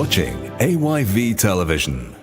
watching AYV Television.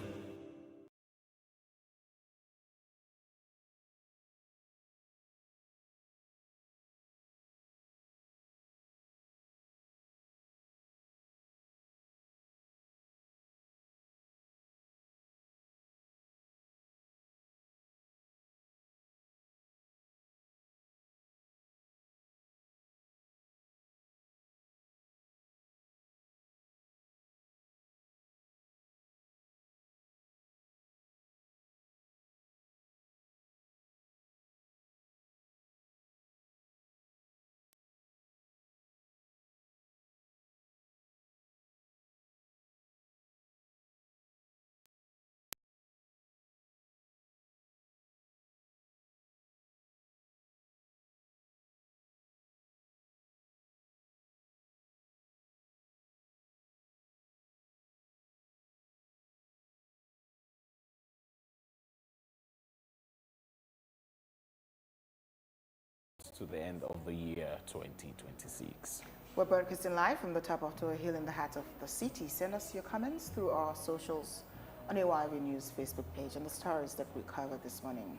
To the end of the year 2026. We're broadcasting live from the top of Tower Hill in the heart of the city. Send us your comments through our socials on AYV News Facebook page and the stories that we covered this morning.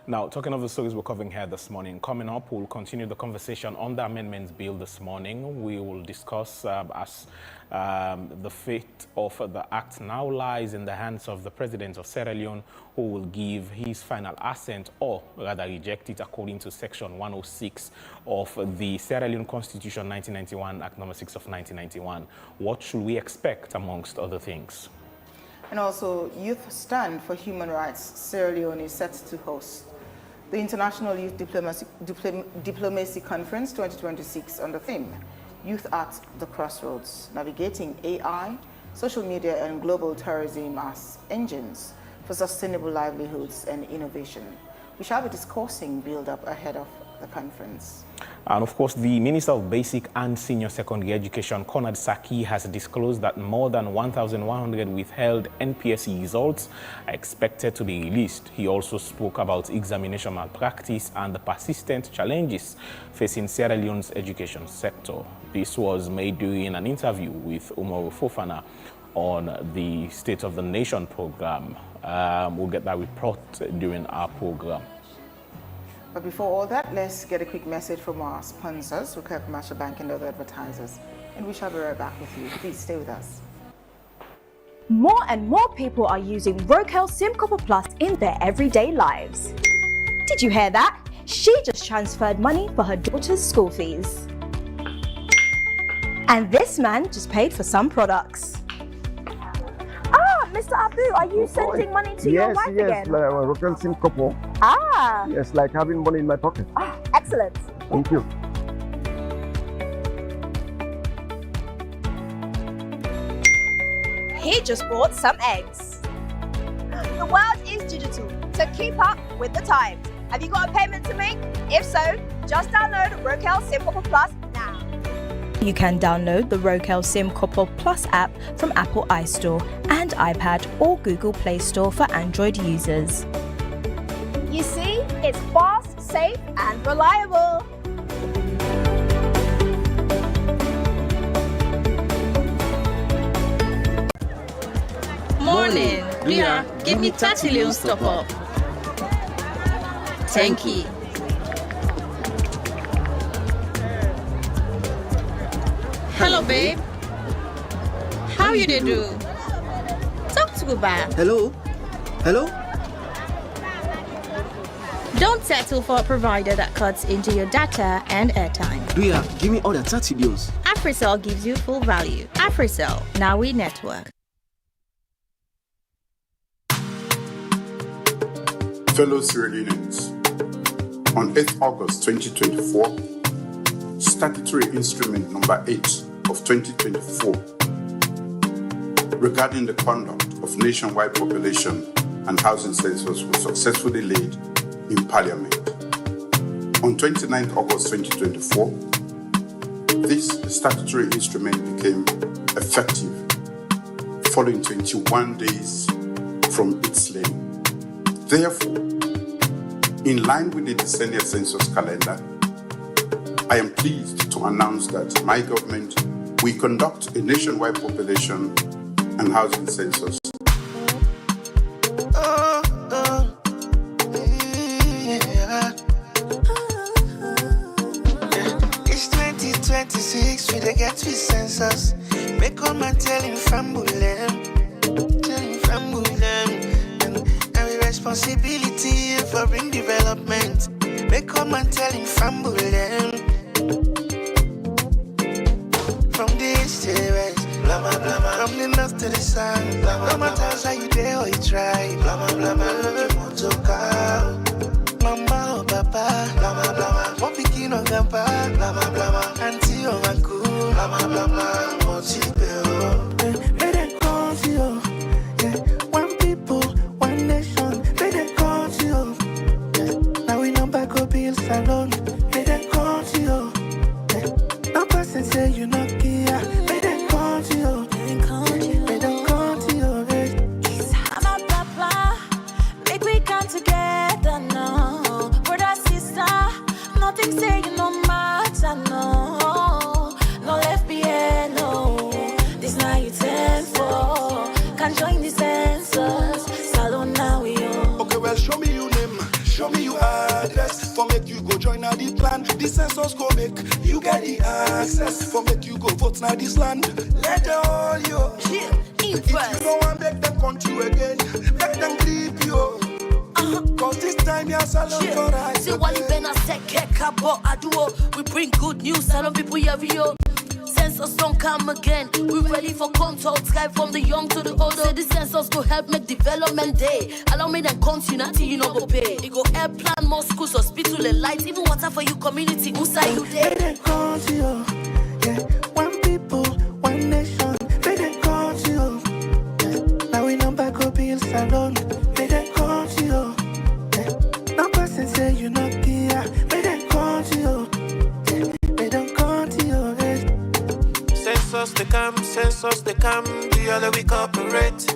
Now, talking of the stories we're covering here this morning, coming up, we'll continue the conversation on the amendments bill this morning. We will discuss as the fate of the act now lies in the hands of the president of Sierra Leone, who will give his final assent or rather reject it according to section 106 of the Sierra Leone Constitution 1991, Act number 6 of 1991. What should we expect, amongst other things? And also, Youth Stand for Human Rights Sierra Leone is set to host the International Youth Diplomacy Conference 2026 on the theme, Youth at the Crossroads, Navigating AI, Social Media and Global Terrorism as Engines for Sustainable Livelihoods and Innovation. We shall be discussing build-up ahead of the conference. And of course, the Minister of Basic and Senior Secondary Education, Conrad Saki, has disclosed that more than 1,100 withheld NPSE results are expected to be released. He also spoke about examination malpractice and the persistent challenges facing Sierra Leone's education sector. This was made during an interview with Umaru Fofana on the State of the Nation program. We'll get that report during our program. But before all that, let's get a quick message from our sponsors, Wakeup Commercial Bank and other advertisers. And we shall be right back with you. Please stay with us. More and more people are using Wakeup SIM Copper Plus in their everyday lives. Did you hear that? She just transferred money for her daughter's school fees. And this man just paid for some products. Mr. Abu, are you sending money to your wife again? Yes, Wakeup SIM Copper. Yes, like having money in my pocket. Excellent. Thank you. He just bought some eggs. The world is digital, so keep up with the times. Have you got a payment to make? If so, just download Wakeup SIM Copper Plus now. You can download the Wakeup SIM Copper Plus app from Apple iStore and iPad or Google Play Store for Android users. You see, it's fast, safe and reliable. Morning. Leah, give me 30 Leone top up. Thank you. Hello, babe. How you dey do? Talk to Uba. Hello? Hello? Don't settle for a provider that cuts into your data and airtime. Ria, give me all the 30 deals. AfriCell gives you full value. AfriCell, now we network. Fellow Sierra Leoneans, on 8th August 2024, Statutory Instrument Number 8 of 2024 regarding the conduct of nationwide population and housing census was successfully laid in Parliament. On 29th August 2024, this statutory instrument became effective following 21 days from its laying. Therefore, in line with the decennial census calendar, I am pleased to announce that my government will conduct a nationwide population and Housing Census. It's 2026, we dey get with census. Make all my telling fambulem, and we responsibility for bring development. Make all my telling fambulem. From the east to the west, blah blah blah. From the north to the south, blah blah. No matter how you dare or you try, blah blah blah. You want to call mama or papa, blah blah blah. What picking on grandpa, blah blah blah. Auntie or uncle, blah blah blah. What you do? May they call you, yeah. One people, one nation. May they call you, yeah. Now we know back up bills alone. May they call you, yeah. No person say you not here. May they call you, may they call you, yeah. I'm a papa, make we come together now. Brother, sister, nothing say you no matter, no. No left behind, no. This night you 10 for. Can join the census. Salon now we on. Okay, well, show me your name, show me your address. For make you go join the plan, the census go make you get the access. For make you go vote now this land, let the all you. If you don't want make them country again, make them creep you. Cause this time you're salon for right. See what you been a second cabo aduo. We bring good news, salon people every year. Census don't come again. We ready for control. Sky from the young to the old. Say the census go help make development day. Allow me then continue till you no go pay. It go help plan more schools, hospital and lights, even water for you community. Who say you there? May they call you, yeah. One people, one nation. May they call you, yeah. Now we know back up bills alone. May they call you, yeah. No person say you not here. May they call you, yeah. May they call you, yeah. Census they come, the other we cooperate.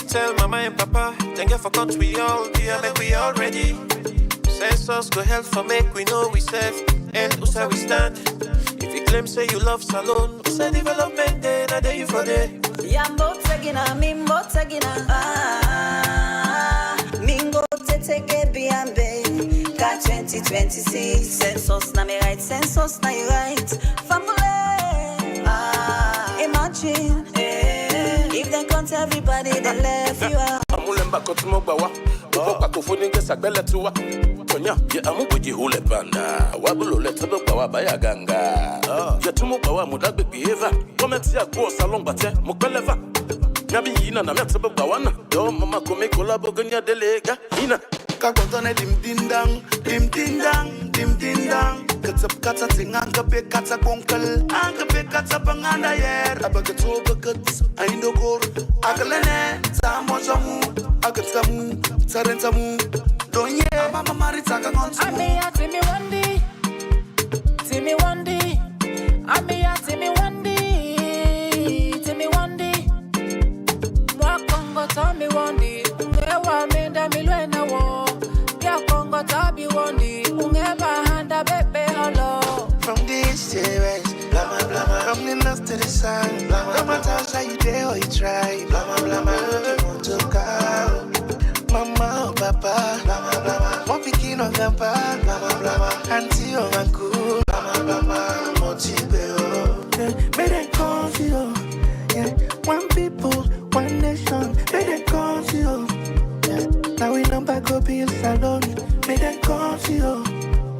Tell mama and papa, then get for cut we all, yeah, make we all ready. Census go help for make we know we serve, and who say we stand. If you claim say you love salon, who say development day, na day you for day. Yambo tegina, mimbo tegina. Mingo teteke biambe. Ka 2026, census na me right, census na you right. Family. Imagine if they count everybody, they left you out. Amulemba kotumogbawa, opa kofuni ngesa gbele tuwa. Tonya, ye amubuji hule banda. Wabulo letebe bawa baya ganga. Ye tumogbawa mudagbe behave. Komenti ya go salon bate mukoleva. Ngabi yina na metebe bawana. Yo mama kome kolabo ganya delega. Ina kagontone dim din dang, dim din dang, dim din dang. Katap kata tinganga be kata konkel, anga be kata banganda yer. Abagato bagat, aindo kor. Agalene, samojamu, agatamu, tarentamu. Donye, mama marita gangonsu. Ame ya timi wandi, timi wandi. Ame ya timi wandi, timi wandi. Mwa kongo tami wandi, ungewa menda milwena wo. Ya kongo tabi wandi, ungeba handa bebe holo. From the east to the west, blah blah blah. From the north to the south, blah blah. No matter how you dare or you try, blah blah blah. You want to call mama or papa, blah blah blah. What picking on grandpa, blah blah blah. Auntie or uncle, blah blah blah. What you do? May they call you, yeah. One people, one nation. May they call you, yeah. Now we know back up bills alone. May they call you,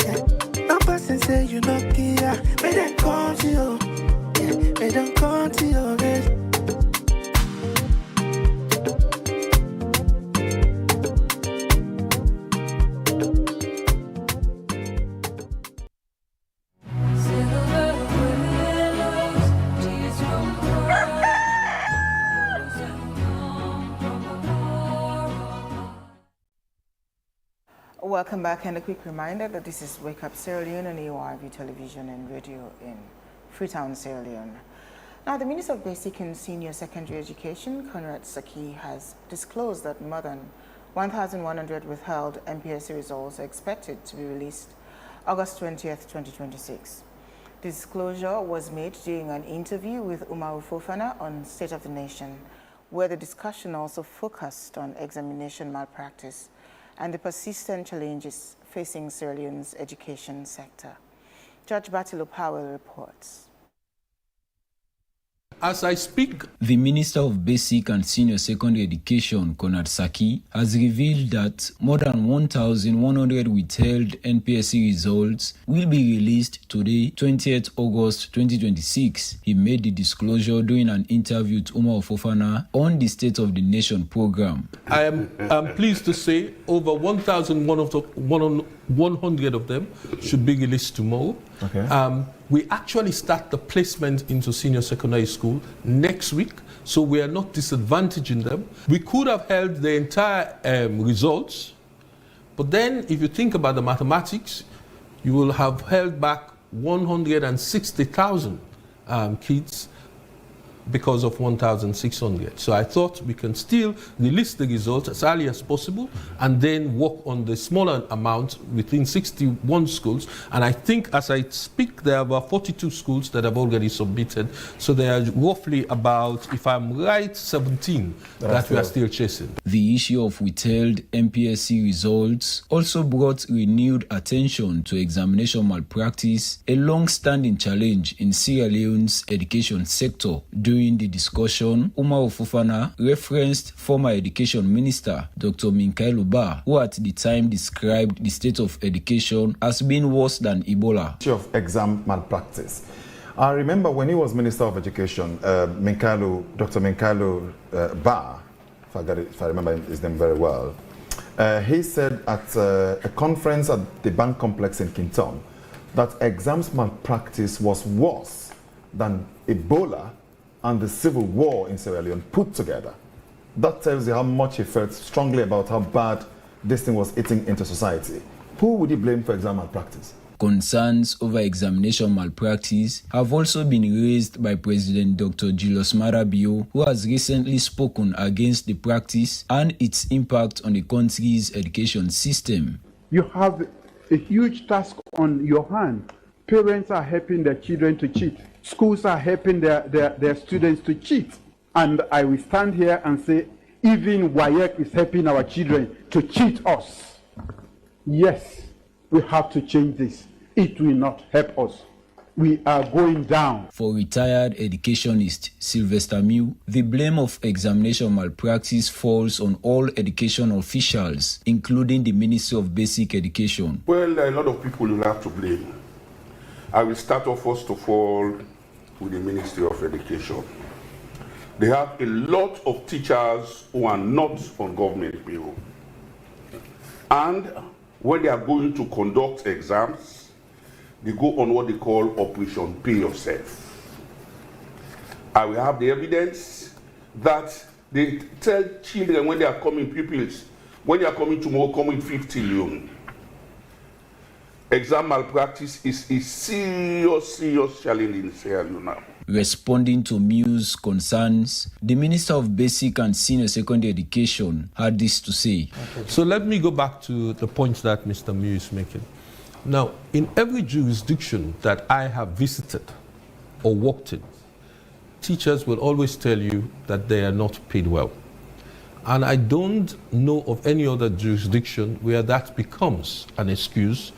yeah. No person say you not here. May they call you, yeah. May they call you, yeah. Welcome back, and a quick reminder that this is Wake Up Sierra Leone on AYV television and radio in Freetown, Sierra Leone. Now, the Minister of Basic and Senior Secondary Education, Conrad Saki, has disclosed that more than 1,100 withheld MPSC results are expected to be released August 20th, 2026. The disclosure was made during an interview with Umaru Fofana on State of the Nation, where the discussion also focused on examination malpractice and the persistent challenges facing Sierra Leone's education sector. Judge Batilo Powell reports. As I speak, the Minister of Basic and Senior Secondary Education, Konad Saki, has revealed that more than 1,100 withheld NPSC results will be released today, 20th August 2026. He made the disclosure during an interview with Umar Fofana on the State of the Nation program. I am pleased to say over 1,100 of them should be released tomorrow. Okay. We actually start the placement into senior secondary school next week, so we are not disadvantaging them. We could have held the entire results, but then if you think about the mathematics, you will have held back 160,000 kids because of 1,600. So I thought we can still release the results as early as possible and then work on the smaller amount within 61 schools. And I think as I speak, there are about 42 schools that have already submitted. So there are roughly about, if I'm right, 17 that we are still chasing. The issue of withheld MPSC results also brought renewed attention to examination malpractice, a long-standing challenge in Sierra Leone's education sector. During the discussion, Umar Fofana referenced former Education Minister Dr. Minkailu Ba, who at the time described the state of education as being worse than Ebola. Issue of exam malpractice. I remember when he was Minister of Education, Dr. Minkailu Ba, if I remember his name very well, he said at a conference at the bank complex in Kinton that exams malpractice was worse than Ebola and the civil war in Sierra Leone put together. That tells you how much he felt strongly about how bad this thing was eating into society. Who would he blame for exam malpractice? Concerns over examination malpractice have also been raised by President Dr. Julius Marabio, who has recently spoken against the practice and its impact on the country's education system. You have a huge task on your hand. Parents are helping their children to cheat. Schools are helping their students to cheat. And I will stand here and say, even Wakeup is helping our children to cheat us. Yes, we have to change this. It will not help us. We are going down. For retired educationist Sylvester Mew, the blame of examination malpractice falls on all education officials, including the Ministry of Basic Education. Well, there are a lot of people you have to blame. I will start off first of all with the Ministry of Education. They have a lot of teachers who are not on government payroll. And when they are going to conduct exams, they go on what they call Operation Pay Yourself. I will have the evidence that they tell children when they are coming, pupils, when they are coming tomorrow, come with 50 Leone. Exam malpractice is a serious challenge in Sierra Leone now. Responding to Mew's concerns, the Minister of Basic and Senior Secondary Education had this to say. So let me go back to the points that Mr. Mew is making. Now, in every jurisdiction that I have visited or worked in, teachers will always tell you that they are not paid well. And I don't know of any other jurisdiction where that becomes an excuse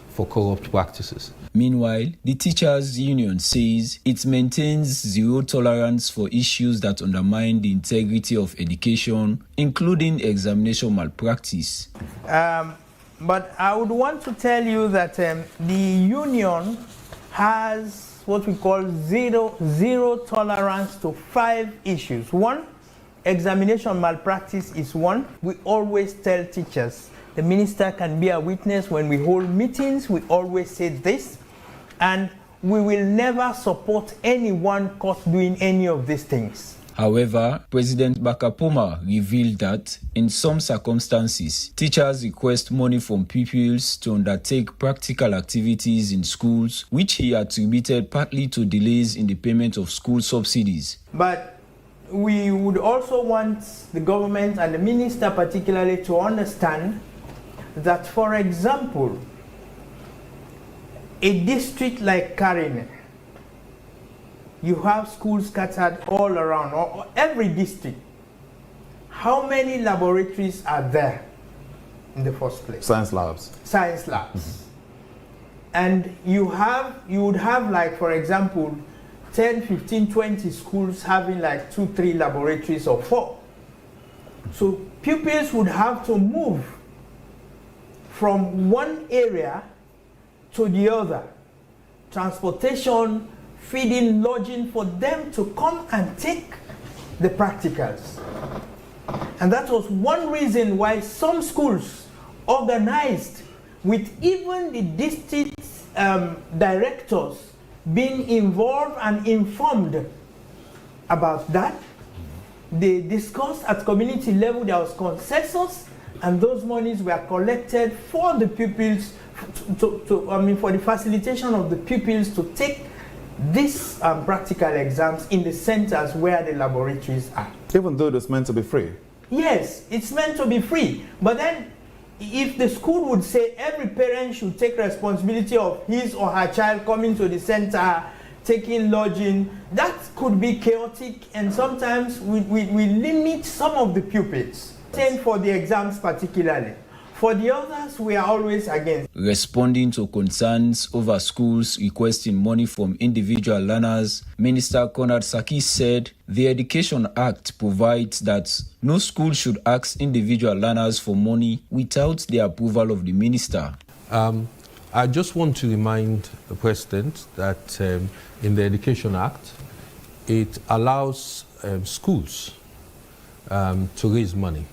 for corrupt practices. Meanwhile, the Teachers Union says it maintains zero tolerance for issues that undermine the integrity of education, including examination malpractice. But I would want to tell you that the union has what we call zero tolerance to 5 issues. 1, examination malpractice is 1. We always tell teachers, the minister can be a witness when we hold meetings, we always say this, and we will never support anyone caught doing any of these things. However, President Bakapoma revealed that in some circumstances, teachers request money from pupils to undertake practical activities in schools, which he attributed partly to delays in the payment of school subsidies. But we would also want the government and the minister particularly to understand that, for example, a district like Karine, you have schools scattered all around, or every district. how many laboratories are there in the first place? Science labs. Science labs. And you would have, like, for example, 10, 15, 20 schools having like 2, 3 laboratories or 4. So pupils would have to move from one area to the other. Transportation, feeding, lodging, for them to come and take the practicals. And that was one reason why some schools organized with even the district directors being involved and informed about that. They discussed at community level, there was consensus, and those monies were collected for the pupils, for the facilitation of the pupils to take these practical exams in the centers where the laboratories are. Even though it's meant to be free? Yes, it's meant to be free. But then, if the school would say every parent should take responsibility of his or her child coming to the center, taking lodging, that could be chaotic, and sometimes we limit some of the pupils. Same for the exams particularly. For the others, we are always against. Responding to concerns over schools requesting money from individual learners, Minister Conrad Saki said the Education Act provides that no school should ask individual learners for money without the approval of the minister. I just want to remind the President that in the Education Act, it allows schools to raise money.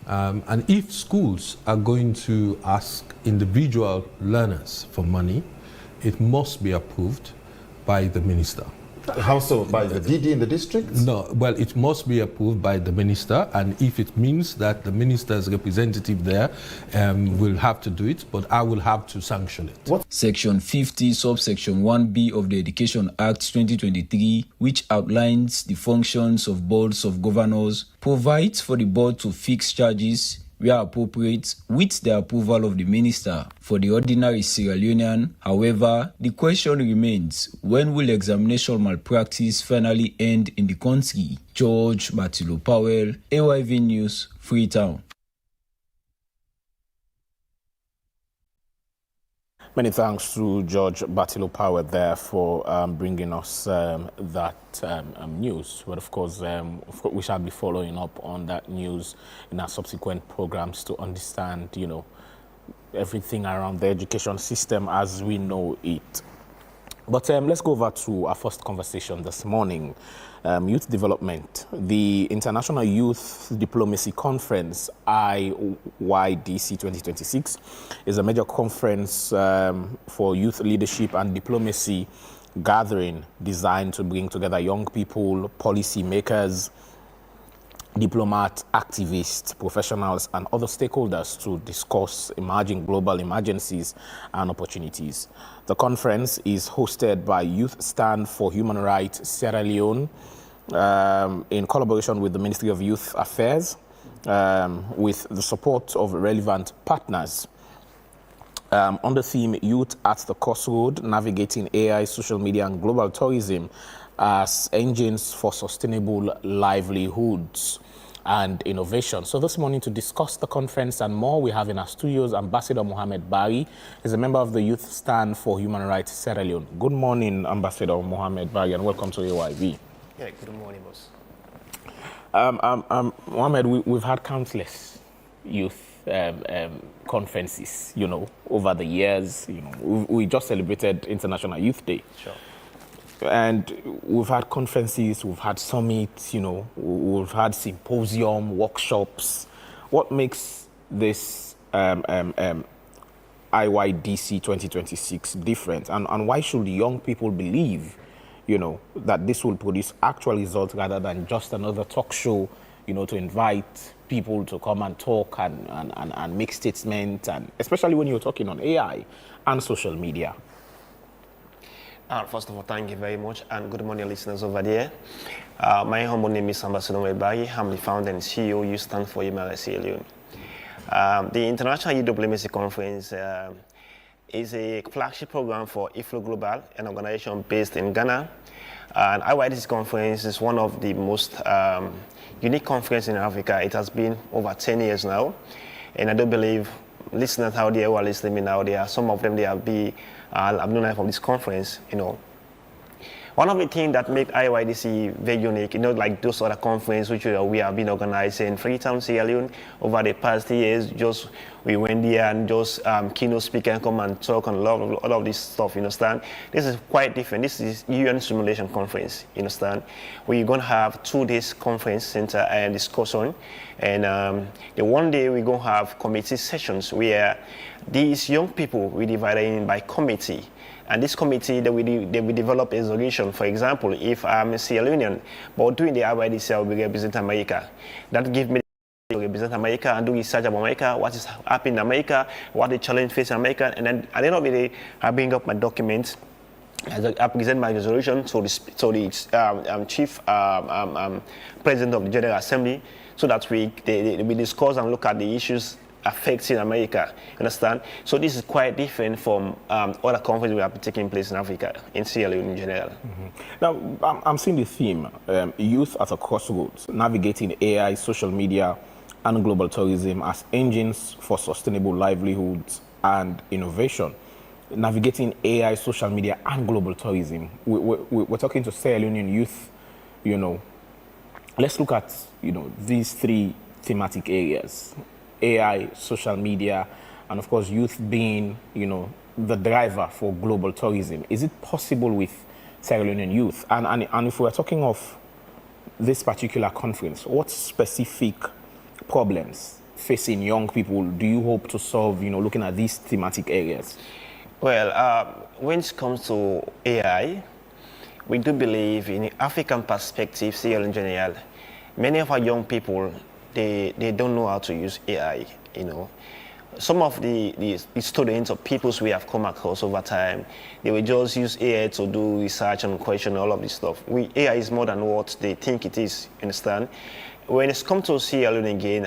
And if schools are going to ask individual learners for money, it must be approved by the minister. How so? By the DD in the district? No, well, it must be approved by the minister, and if it means that the minister's representative there will have to do it, but I will have to sanction it. What? Section 50, subsection 1B of the Education Act 2023, which outlines the functions of boards of governors, provides for the board to fix charges where appropriate with the approval of the minister. For the ordinary Sierra Leonean, however, the question remains, when will examination malpractice finally end in the country? George Batilo Powell, AYV News, Freetown. Many thanks to George Batilo Power there for bringing us that news. But of course, we shall be following up on that news in our subsequent programs to understand, everything around the education system as we know it. But let's go over to our first conversation this morning. Youth development. The International Youth Diplomacy Conference, IYDC 2026, is a major conference for youth leadership and diplomacy gathering designed to bring together young people, policy makers, diplomats, activists, professionals, and other stakeholders to discuss emerging global emergencies and opportunities. The conference is hosted by Youth Stand for Human Rights Sierra Leone in collaboration with the Ministry of Youth Affairs with the support of relevant partners. On the theme, Youth at the Crossroad, Navigating AI, Social Media, and Global Tourism as Engines for Sustainable Livelihoods and Innovation. So this morning, to discuss the conference and more, we have in our studios Ambassador Mohamed Bari. He's a member of the Youth Stand for Human Rights Sierra Leone. Good morning, Ambassador Mohamed Bari, and welcome to AYV. Yeah, good morning, boss. Mohamed, we've had countless youth conferences, over the years. We just celebrated International Youth Day. Sure. And we've had conferences, we've had summits, we've had symposium, workshops. What makes this IYDC 2026 different? And why should young people believe, that this will produce actual results rather than just another talk show, to invite people to come and talk and make statements, and especially when you're talking on AI and social media? First of all, thank you very much, and good morning, listeners over there. My humble name is Ambassador Mohamed. I'm the founder and CEO, Youth Stand for Human Rights Sierra Leone. The International Youth Diplomacy Conference is a flagship program for IFLO Global, an organization based in Ghana. And IYDC conference is one of the most unique conferences in Africa. It has been over 10 years now. And I do believe listeners out there who are listening now, there are some of them, they have been alumni from this conference, you know. One of the things that make IYDC very unique, you know, like those other conferences which we have been organizing, Freetown, Sierra Leone, over the past years, just we went there and just keynote speaker and come and talk and all of this stuff, you understand? This is quite different. This is UN Simulation Conference, you understand? We're going to have 2 days conference center and discussion, and the one day we're going to have committee sessions where these young people we divided in by committee. And this committee, they will develop a solution. For example, if I'm a Sierra Leonean, but doing the IYDC, I will represent America. That gives me to represent America and do research about America, what is happening in America, what the challenge facing America, and then at the end of the day, I bring up my documents. I present my resolution to the chief president of the General Assembly, so that we discuss and look at the issues affecting America, understand? So this is quite different from other conferences we have taking place in Africa, in Sierra Leone in general. Now, I'm seeing the theme, youth at a crossroads, navigating AI, social media, and global tourism as engines for sustainable livelihoods and innovation. Navigating AI, social media, and global tourism. We're talking to Sierra Leonean youth, you know. Let's look at, you know, these 3 thematic areas. AI, social media, and of course youth being, you know, the driver for global tourism. Is it possible with Sierra Leonean youth? And if we're talking of this particular conference, what specific problems facing young people do you hope to solve, you know, looking at these thematic areas? Well, when it comes to AI, we do believe in the African perspective, Sierra Leone in general, many of our young people, they don't know how to use AI, you know. Some of the students or peoples we have come across over time, they will just use AI to do research and question all of this stuff. AI is more than what they think it is, you understand? When it's come to Sierra Leone again,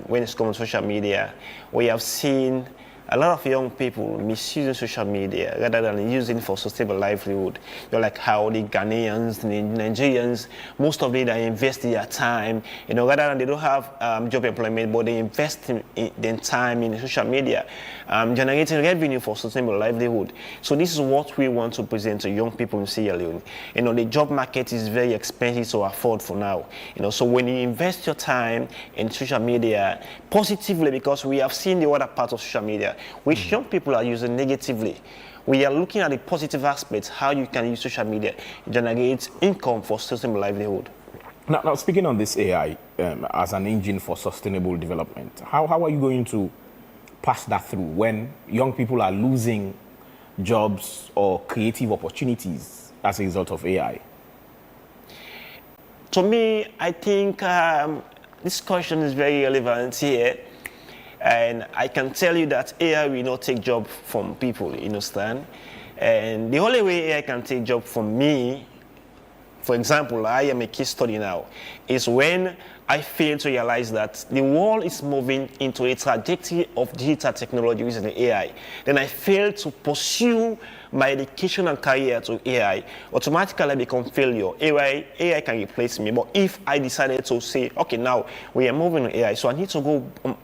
when it's come to social media, we have seen a lot of young people misusing social media rather than using it for sustainable livelihood. You know, like how the Ghanaians, the Nigerians, most of them they invest their time, you know, rather than they don't have job employment, but they invest in their time in social media, generating revenue for sustainable livelihood. So this is what we want to present to young people in Sierra Leone. You know, the job market is very expensive to afford for now. You know, so when you invest your time in social media positively, because we have seen the other part of social media, which young people are using negatively. We are looking at the positive aspects, how you can use social media, generate income for sustainable livelihood. Now speaking on this AI as an engine for sustainable development, how are you going to pass that through when young people are losing jobs or creative opportunities as a result of AI? To me, I think this question is very relevant here. And I can tell you that AI will not take job from people, you understand? And the only way AI can take job from me, for example, I am a case study now, is when I fail to realize that the world is moving into a trajectory of digital technology using the AI. Then I fail to pursue my education and career to AI, automatically I become failure. AI can replace me. But if I decided to say, okay, now we are moving to AI, so I need to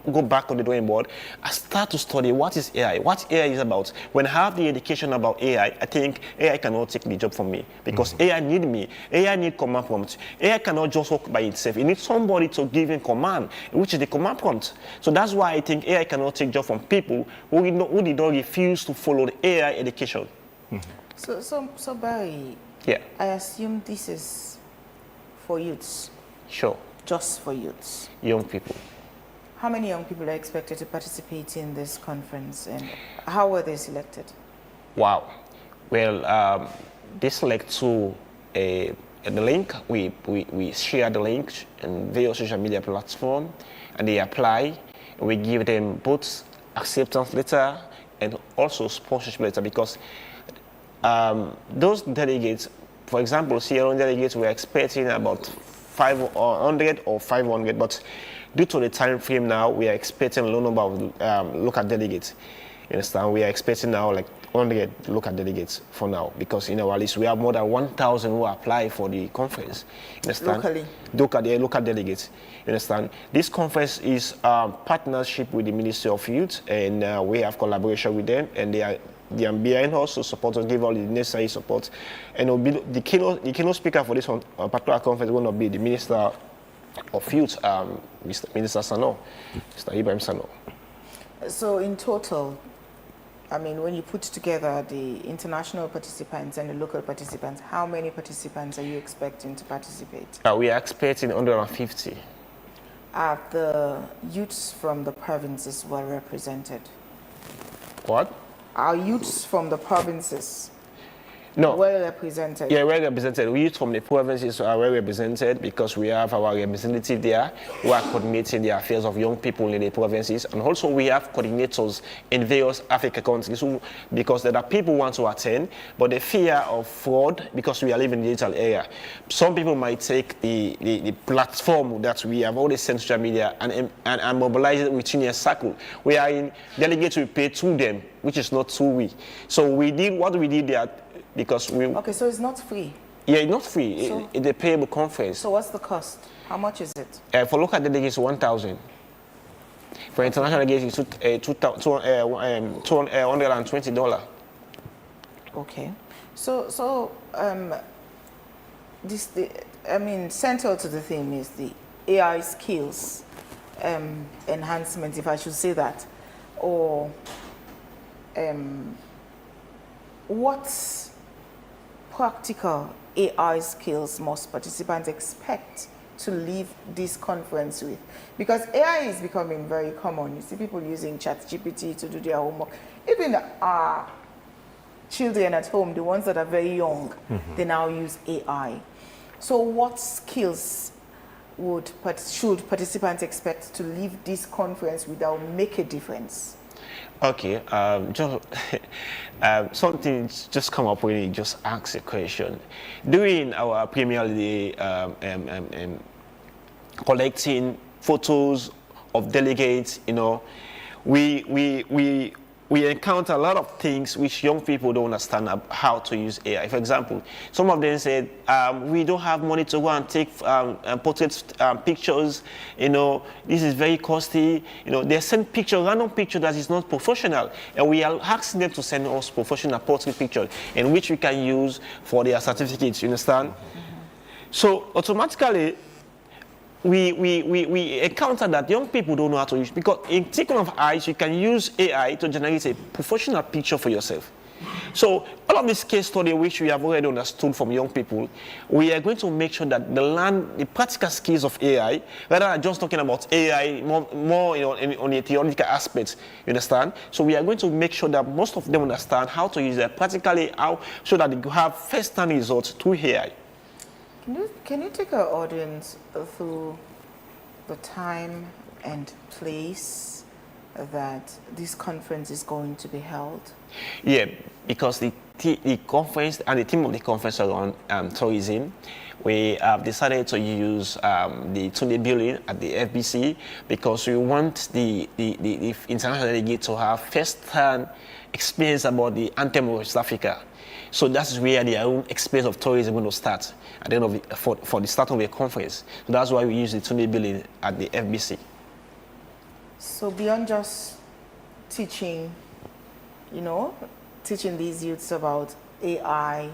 go back on the drawing board, I start to study what is AI, what AI is about. When I have the education about AI, I think AI cannot take the job from me because AI need me. AI need command prompt. AI cannot just work by itself. It needs somebody to give him command, which is the command prompt. So that's why I think AI cannot take job from people who did not refuse to follow the AI education. So Barry, yeah, I assume this is for youths. Sure. Just for youths. Young people. How many young people are expected to participate in this conference, and how were they selected? Wow. Well, they select through the link. We share the link in various social media platforms, and they apply. We give them both acceptance letter and also sponsorship letter, because those delegates, for example, Sierra Leone delegates, were expecting about 500 or 500, but due to the time frame now, we are expecting a low number of local delegates. You understand? We are expecting now like 100 local delegates for now, because in our list we have more than 1,000 who apply for the conference. You understand? Locally? Local delegates. You understand? This conference is partnership with the Ministry of Youth, and we have collaboration with them, and they are behind us to support us, give all the necessary support. And the keynote speaker for this one, particular conference is going to be the Minister of Youth, Minister Sano, Mr. Ibrahim Sano. So in total, I mean, when you put together the international participants and the local participants, how many participants are you expecting to participate? We are expecting 150. Are the youths from the provinces well represented? What? Are youths from the provinces No. well represented? Yeah, well represented. We from the provinces are well represented because we have our representative there who are coordinating the affairs of young people in the provinces, and also we have coordinators in various African countries because there are people who want to attend, but the fear of fraud, because we are living in the digital era. Some people might take the platform that we have already sent social media and mobilize it within a circle. We are in delegates we pay to them, which is not through we. So we did what we did there. Because we... Okay, so it's not free? Yeah, it's not free. So, it's a payable conference. So what's the cost? How much is it? For local delegates, 1,000. For international delegates, it's $220. Okay. So central to the theme is the AI skills enhancement, if I should say that, or what practical AI skills must participants expect to leave this conference with? Because AI is becoming very common. You see people using ChatGPT to do their homework. Even our children at home, the ones that are very young, they now use AI. So what skills should participants expect to leave this conference with that will make a difference? Okay, something just come up when you just ask a question. During our Premier Day, collecting photos of delegates, you know, we encounter a lot of things which young people don't understand how to use AI. For example, some of them said, we don't have money to go and take portrait pictures, you know, this is very costly. You know, they send random picture that is not professional, and we are asking them to send us professional portrait picture, in which we can use for their certificates, you understand? So automatically, we encounter that young people don't know how to use, because in tickle of eyes, you can use AI to generate a professional picture for yourself. So all of this case study, which we have already understood from young people, we are going to make sure that they learn the practical skills of AI, rather than just talking about AI more you know, on the theoretical aspects, you understand? So we are going to make sure that most of them understand how to use it practically, so that they have first-hand results through AI. Can you take our audience through the time and place that this conference is going to be held? Yeah, because the conference and the theme of the conference around tourism, we have decided to use the Tunde building at the FBC, because we want the international delegate to have first-hand experience about the anthem of West Africa. So that's where their own experience of tourism is going to start at the end of for the start of the conference. So that's why we use the Tunde building at the FBC. So beyond just teaching, you know, teaching these youths about AI,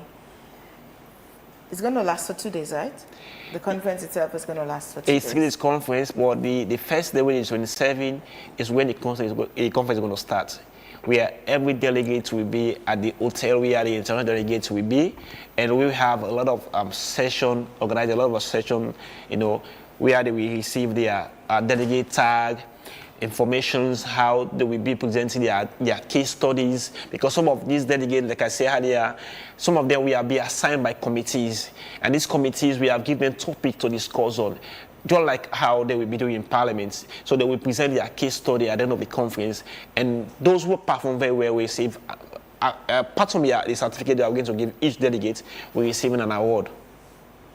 it's going to last for 2 days, right? The conference itself is going to last for 2 days. It's this conference, but the first day, when it's 27, is when the conference is going to start, where every delegate will be at the hotel where the international delegates will be, and we will have a lot of session, organize a lot of session, you know, where they will receive their delegate tag, informations, how they will be presenting their case studies, because some of these delegates, like I said earlier, some of them will be assigned by committees, and these committees, we have given topic to discuss on, just like how they will be doing in parliament. So they will present their case study at the end of the conference, and those who perform very well will receive, apart from the certificate they are going to give each delegate, will receive an award.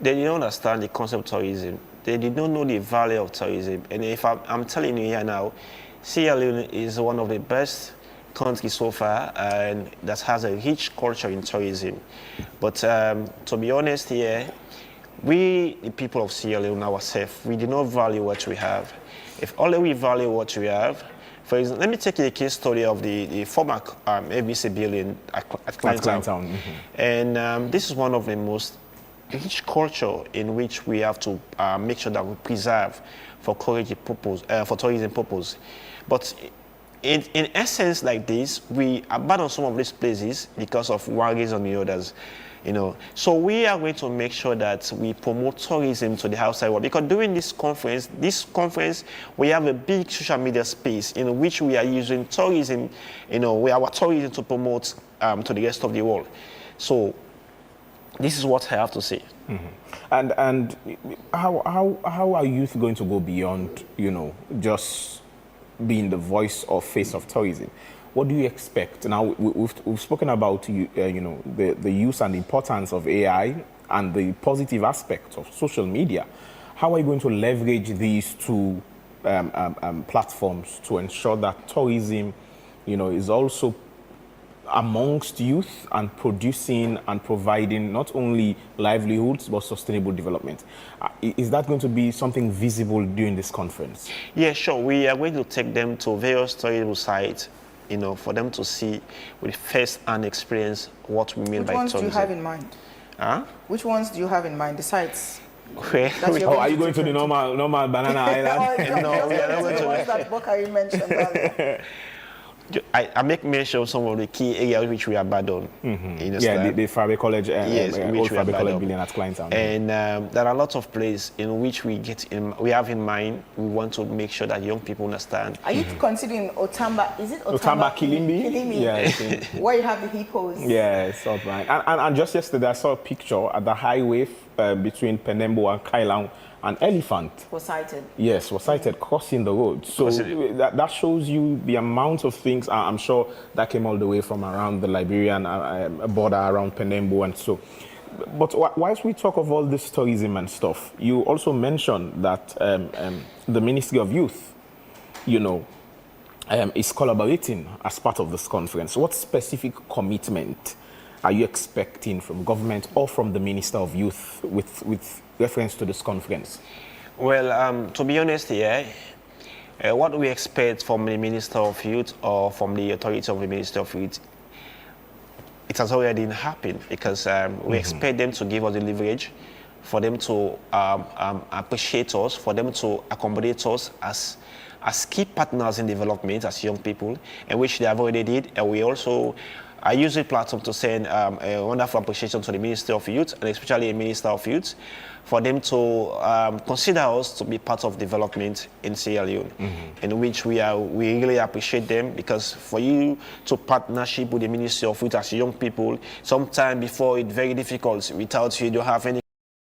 they did not understand the concept of tourism. They did not know the value of tourism. And if I'm telling you here now, Sierra Leone is one of the best countries so far, and that has a rich culture in tourism. But to be honest here, we, the people of Sierra Leone ourselves, we do not value what we have. If only we value what we have, for example, let me take a case study of the former ABC building at Kleintown. And this is one of the most rich culture in which we have to make sure that we preserve for tourism purpose. But in essence like this, we abandon some of these places because of one reason or the others. So we are going to make sure that we promote tourism to the outside world, because during this conference, we have a big social media space in which we are using tourism, our tourism to promote to the rest of the world. So this is what I have to say. And how are youth going to go beyond, just being the voice or face of tourism? What do you expect? Now, we've spoken about, the use and the importance of AI and the positive aspects of social media. How are you going to leverage these two platforms to ensure that tourism, is also amongst youth and producing and providing not only livelihoods but sustainable development? Is that going to be something visible during this conference? Yeah, sure. We are going to take them to various tourism sites, for them to see with first-hand experience what we mean by tourism. Which ones do you have in mind? Which ones do you have in mind? The sites? Are you going to the normal Banana Island? No, we are not going to the ones that Bokari mentioned earlier. I make mention of some of the key areas which we abandoned. The Fabre College, old Fabre College building at Kleintown. And there are lots of places in which we have in mind, we want to make sure that young people understand. Are you considering Otamba? Is it Otamba Kilimbi? Yeah, where you have the hippos. Yes, right. And just yesterday I saw a picture at the highway between Penembo and Kailang. An elephant was sighted. Yes, was sighted crossing the road. So that shows you the amount of things. I'm sure that came all the way from around the Liberian border, around Penembo and so. But whilst we talk of all this tourism and stuff, you also mentioned that the Ministry of Youth, is collaborating as part of this conference. What specific commitment are you expecting from government or from the Minister of Youth with reference to this conference? Well, to be honest here, what we expect from the Minister of Youth or from the authority of the Minister of Youth, it has already happened, because we expect them to give us the leverage, for them to appreciate us, for them to accommodate us as key partners in development as young people, and which they have already did. And we also I use the platform to send a wonderful appreciation to the Ministry of Youth, and especially the Minister of Youth, for them to consider us to be part of development in Sierra Leone, in which we really appreciate them, because for you to partnership with the Ministry of Youth as young people, sometime before it's very difficult. Without you,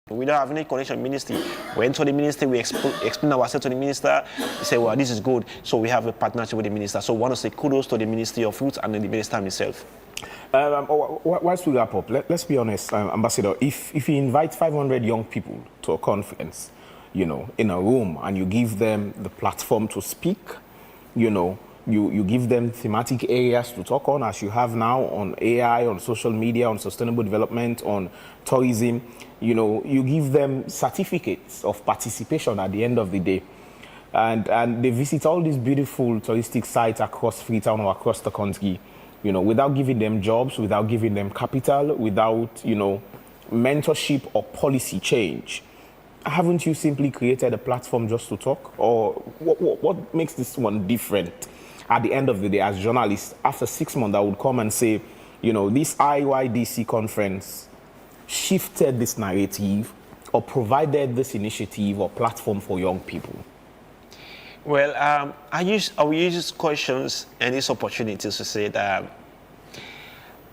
we don't have any connection with the ministry. We enter the ministry, we explain ourselves to the minister, we say, well, this is good. So we have a partnership with the minister. So I want to say kudos to the Ministry of Youth and the minister himself. Whilst we wrap up, let's be honest, Ambassador, if you invite 500 young people to a conference, in a room, and you give them the platform to speak, you give them thematic areas to talk on, as you have now on AI, on social media, on sustainable development, on tourism, you give them certificates of participation at the end of the day. And they visit all these beautiful touristic sites across Freetown or across the country, without giving them jobs, without giving them capital, without, mentorship or policy change. Haven't you simply created a platform just to talk? Or what makes this one different? At the end of the day, as journalists, after 6 months, I would come and say, this IYDC conference shifted this narrative or provided this initiative or platform for young people. Well, I will use these questions and these opportunities to say that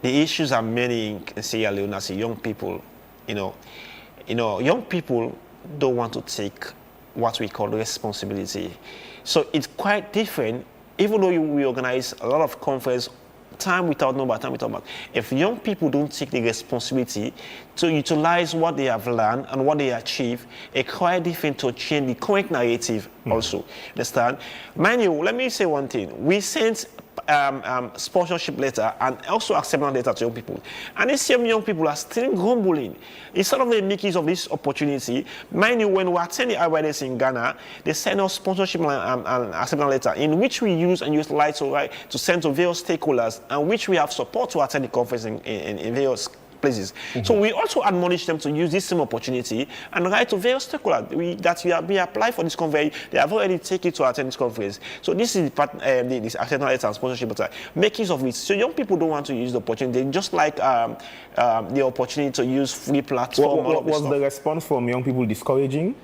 the issues are many in Sierra Leone as young people. Young people don't want to take what we call responsibility. So it's quite different. Even though we organize a lot of conferences time without number, time without mark. If young people don't take the responsibility to utilize what they have learned and what they achieve, it's quite different to change the current narrative also. Understand? Mind you, let me say one thing. We sent sponsorship letter and also acceptance letter to young people. And these same young people are still grumbling. Instead of them making use of this opportunity, mind you, when we attend the IYDS in Ghana, they send us sponsorship and acceptance letter in which we use and utilize to send to various stakeholders and which we have support to attend the conference in various places. So we also admonish them to use this same opportunity and write to various stakeholders that you have been applied for this conference. They have already taken to attend this conference. So this is this acceptance letter and sponsorship letter. Make use of it. So young people don't want to use the opportunity. They just like the opportunity to use free platform. What was the response from young people discouraging?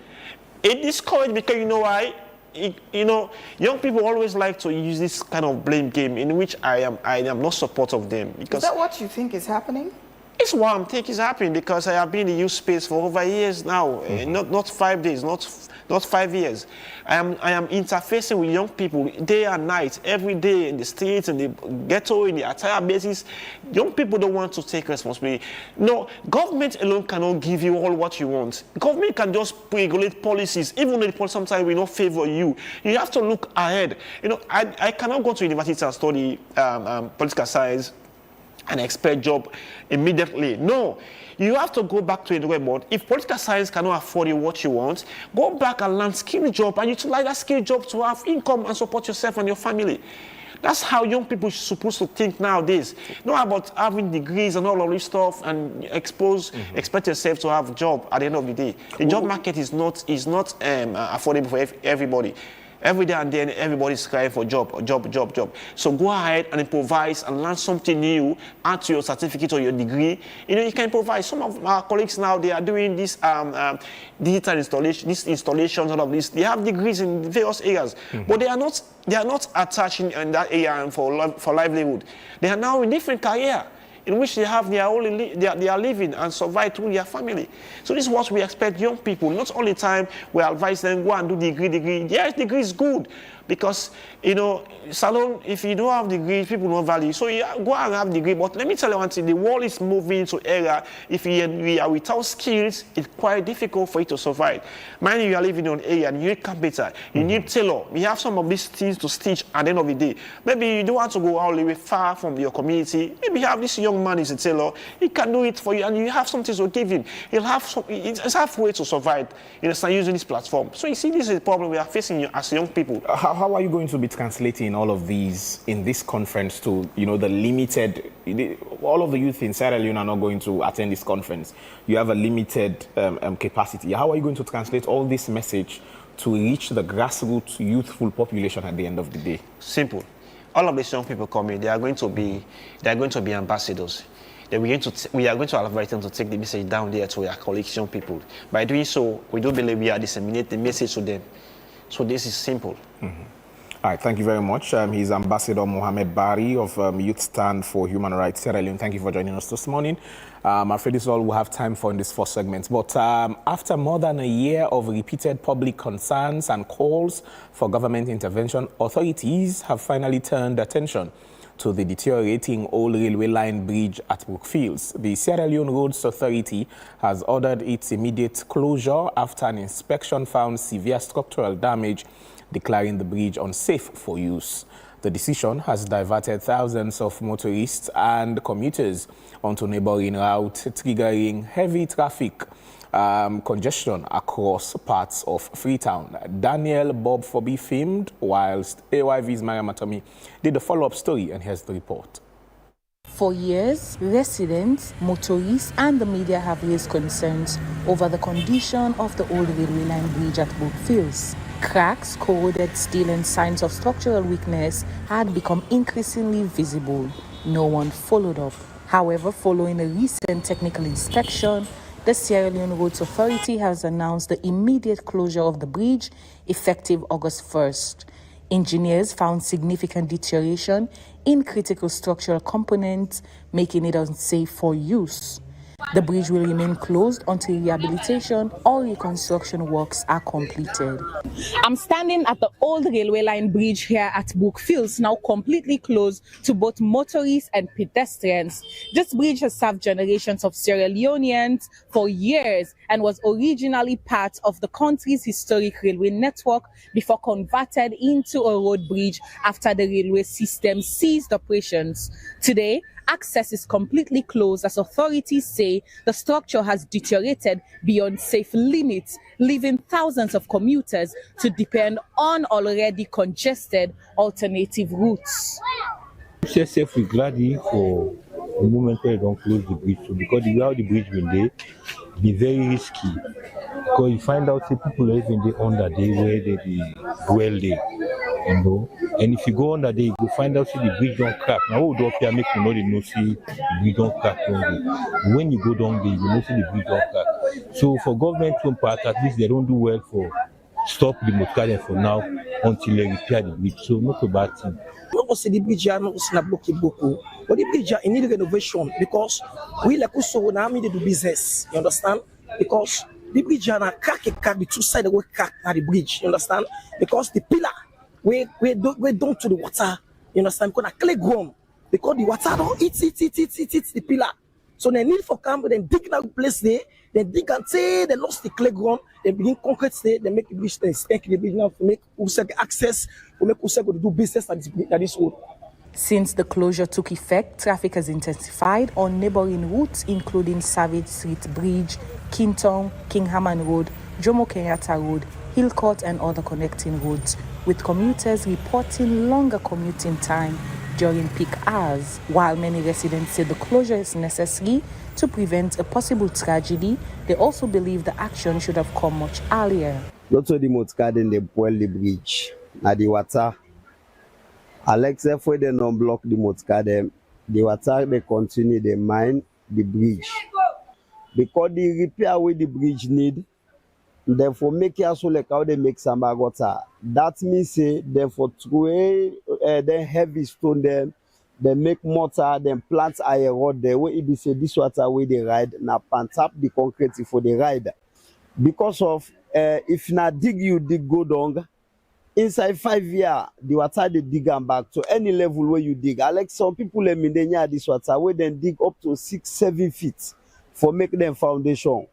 It discouraged because you know why? Young people always like to use this kind of blame game in which I am not supportive of them. Because is that what you think is happening? It's what I'm thinking is happening because I have been in the youth space for over years now, not 5 days, not 5 years. I am interfacing with young people day and night, every day in the streets, in the ghetto, in the entire basis. Young people don't want to take responsibility. No, government alone cannot give you all what you want. Government can just regulate policies, even though the policy sometimes will not favor you. You have to look ahead. I cannot go to university and study political science and expect job immediately. No, you have to go back to the drawing board. If political science cannot afford you what you want, go back and learn skill job and utilize that skill job to have income and support yourself and your family. That's how young people are supposed to think nowadays. Not about having degrees and all of this stuff and expect yourself to have a job at the end of the day. The job market is not affordable for everybody. Every day and then, everybody's crying for job. So go ahead and improvise and learn something new, add to your certificate or your degree. You can improvise. Some of our colleagues now, they are doing this digital installations, all of this. They have degrees in various areas, but they are not attached in that area for livelihood. They are now in different career in which they have they are living and survive through their family. So this is what we expect young people. Not all the time we advise them go and do degree. Yes, degree is good because salon, if you don't have degree, people don't value. So you go and have degree. But let me tell you one thing: the world is moving to era. If we are without skills, it's quite difficult for you to survive. Mind you are living in an area and you need carpenter, you need tailor. We have some of these things to stitch at the end of the day. Maybe you don't want to go all the way far from your community. Maybe you have this young man is a tailor. He can do it for you, and you have something to give him. It's halfway to survive. Using this platform. So you see, this is the problem we are facing as young people. How are you going to be translating all of these in this conference to, the limited, all of the youth in Sierra Leone are not going to attend this conference. You have a limited capacity. How are you going to translate all this message to reach the grassroots youthful population at the end of the day? Simple. All of these young people coming, they are going to be ambassadors. We are going to invite them to take the message down there to our colleagues, young people. By doing so, we do believe we are disseminating the message to them. So this is simple. All right, thank you very much. He's Ambassador Mohamed Bari of Youth Stand for Human Rights, Sierra Leone. Thank you for joining us this morning. I'm afraid this is all we'll have time for in this first segment. But after more than a year of repeated public concerns and calls for government intervention, authorities have finally turned attention to the deteriorating old railway line bridge at Brookfields. The Sierra Leone Roads Authority has ordered its immediate closure after an inspection found severe structural damage, declaring the bridge unsafe for use. The decision has diverted thousands of motorists and commuters onto neighboring routes, triggering heavy traffic congestion across parts of Freetown. Daniel Bob Fobi filmed, whilst AYV's Mariam Atomi did a follow-up story, and here's the report. For years, residents, motorists and the media have raised concerns over the condition of the old railway line bridge at Brookfields. Cracks, corroded steel and signs of structural weakness had become increasingly visible. No one followed up. However, following a recent technical inspection, the Sierra Leone Roads Authority has announced the immediate closure of the bridge effective August 1st. Engineers found significant deterioration in critical structural components, making it unsafe for use. The bridge will remain closed until rehabilitation or reconstruction works are completed. I'm standing at the old railway line bridge here at Brookfields, now completely closed to both motorists and pedestrians. This bridge has served generations of Sierra Leoneans for years and was originally part of the country's historic railway network before converted into a road bridge after the railway system ceased operations. Today, access is completely closed as authorities say the structure has deteriorated beyond safe limits, leaving thousands of commuters to depend on already congested alternative routes. CSF is glad for the moment where they don't close the bridge, so because the way how the bridge been there, be very risky. Because you find out people even there under there where they dwell there, you know. And if you go under there, you will find out the bridge don't crack. Now we do up here make you know they know see the bridge don't crack down there. When you go down there, you know see the bridge don't crack. So for government to part, at least they don't do well for stop the motorcade for now until they repair the bridge. So not a bad thing. Not see the bridge not blocky beaucoup, but the bridge in need renovation because we like also now need to do business. You understand? Because the bridge na crack the two sides we crack na the bridge. You understand? Because the pillar we down to the water. You understand? Because na clay ground. Because the water don't eat the pillar. So they need for camp, then dig that place there, then dig and say they lost the clay ground, then begin concrete there, they make the bridge, then spec the bridge now to make Useg access, to make Useg to do business at this road. Since the closure took effect, traffic has intensified on neighboring routes, including Savage Street Bridge, Kington, King Haman Road, Jomo Kenyatta Road, Hillcourt, and other connecting roads, with commuters reporting longer commuting time during peak hours. While many residents say the closure is necessary to prevent a possible tragedy, they also believe the action should have come much earlier. Lots of the motorcade they boil the bridge. Now the water, Alex, if they don't block the motorcade, the water they continue they mine the bridge. Because the repair with the bridge need, therefore make it so like how they make some water. That means say therefore throw the heavy stone them, they make mortar, then plant iron rod there. Where it be say this water where they ride, now pan tap the concrete for the ride. Because of if na dig you dig go down, inside 5 years the water they dig and back to any level where you dig. I like some people let me near this water where then dig up to 6-7 feet for make them foundation.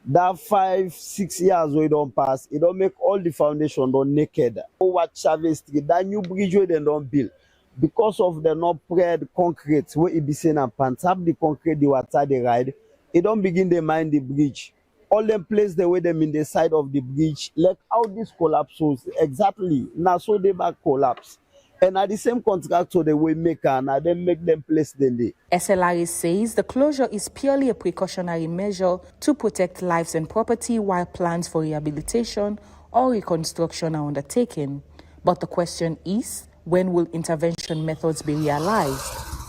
That 5-6 years where it don't pass, it don't make all the foundation done naked. What Chavez Street, that new bridge where they don't build. Because of the not spread concrete, where it be saying and pants up the concrete, the water they ride, it don't begin to mine the bridge. All them place the way them in the side of the bridge, like how this collapses exactly. Now so they back collapse. And at the same contractor they will make and then make them place them there. SLRA says the closure is purely a precautionary measure to protect lives and property while plans for rehabilitation or reconstruction are undertaken. But the question is, when will intervention methods be realized?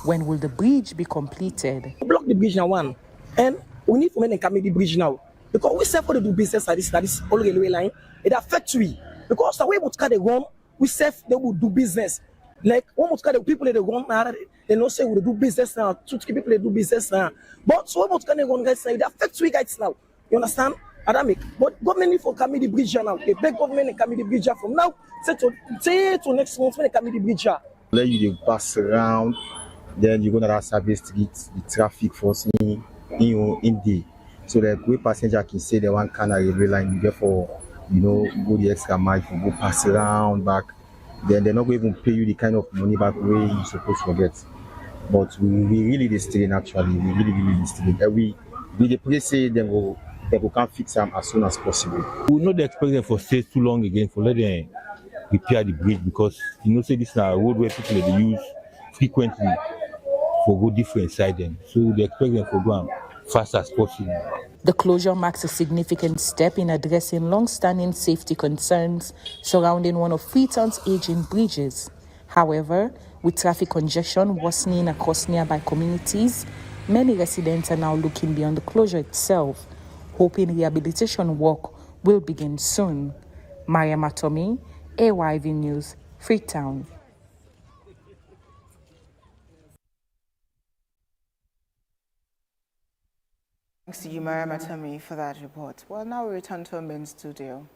When will the bridge be completed? Block the bridge now one. And we need to make the bridge now. Because we say for the do business at this old railway line, it affects we. Because the way motorcade they run, we say they will do business. Like one motorcade the people they run now, they don't say we will do business now. 2-3 people they do business now. But so when motorcade they run guys now, it affects we guys now. You understand? Adamic. But government need for come the bridge now. They beg government and come the bridge from now. Say to next month when they come the bridge. Let you pass around, then you go to that service to get the traffic force in the. So that we passenger can say the one kind of railway line, therefore, go the extra mile for go pass around back. Then they're not going to even pay you the kind of money back way you're supposed to get. But we really distrain actually. We really distrain. We pray say they can fix them as soon as possible. We not expect them for stay too long again for let them repair the bridge because say this is a road where people they use frequently for go different side them. So they expect them for go fast as possible. The closure marks a significant step in addressing long-standing safety concerns surrounding one of Freetown's aging bridges. However, with traffic congestion worsening across nearby communities, many residents are now looking beyond the closure itself, hoping rehabilitation work will begin soon. Maria Matomi, AYV News, Freetown. Thanks to you, Mariam Atami, for that report. Well, now we return to our main studio.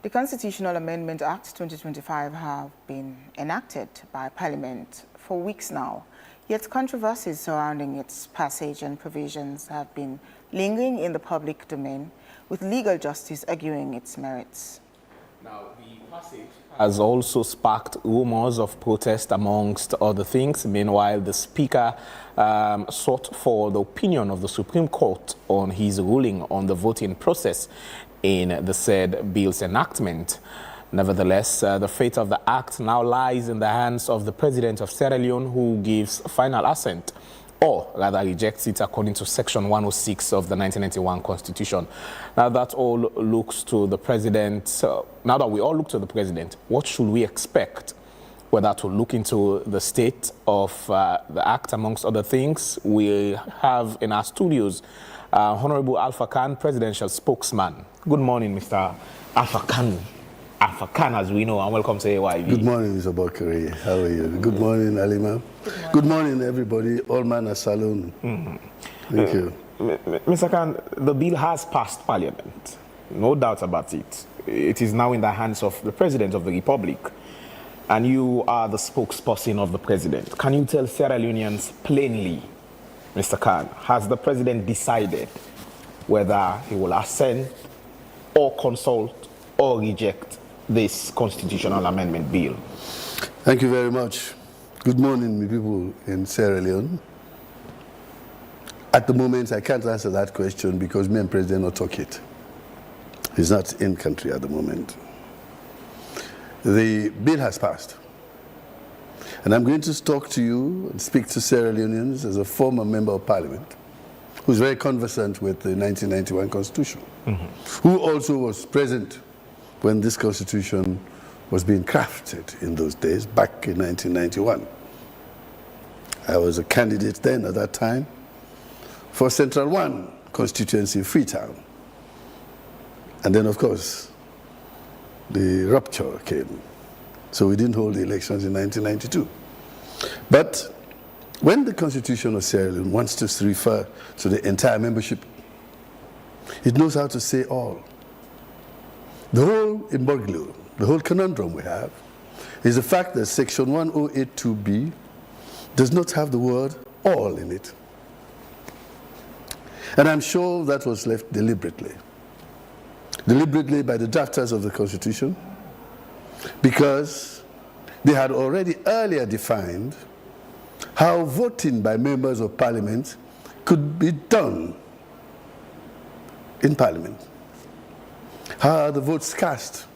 The Constitutional Amendment Act 2025 have been enacted by Parliament for weeks now, yet controversies surrounding its passage and provisions have been lingering in the public domain, with legal justice arguing its merits. Now, the passage has also sparked rumors of protest amongst other things. Meanwhile, the Speaker sought for the opinion of the Supreme Court on his ruling on the voting process in the said bill's enactment. Nevertheless, the fate of the act now lies in the hands of the President of Sierra Leone, who gives final assent, or rather rejects it according to Section 106 of the 1991 Constitution. Now that all looks to the President, now that we all look to the President, what should we expect? Whether to look into the state of the act, amongst other things. We have in our studios Honorable Alpha Khan, presidential spokesman. Good morning, Mr. Alpha Khan. Alpha Khan, as we know, and welcome to AYV. Good morning, Mr. Bakari. How are you? Good morning, Alima. Good morning, everybody. All man a saloon. Thank you. Mr. Khan, the bill has passed Parliament. No doubt about it. It is now in the hands of the President of the Republic. And you are the spokesperson of the President. Can you tell Sierra Leoneans plainly, Mr. Khan, has the President decided whether he will assent or consult or reject this constitutional amendment bill? Thank you very much. Good morning, people in Sierra Leone. At the moment, I can't answer that question because me and President not talk it. He's not in country at the moment. The bill has passed. And I'm going to talk to you and speak to Sierra Leoneans as a former member of Parliament who's very conversant with the 1991 Constitution, who also was present when this Constitution was being crafted in those days, back in 1991. I was a candidate then, at that time, for Central 1 constituency in Freetown. And then, of course, the rupture came. So we didn't hold the elections in 1992. But when the Constitution of Sierra Leone wants to refer to the entire membership, it knows how to say all. The whole imbroglio, the whole conundrum we have, is the fact that Section 1082B does not have the word all in it. And I'm sure that was left deliberately by the drafters of the Constitution, because they had already earlier defined how voting by members of Parliament could be done in Parliament. How are the votes cast?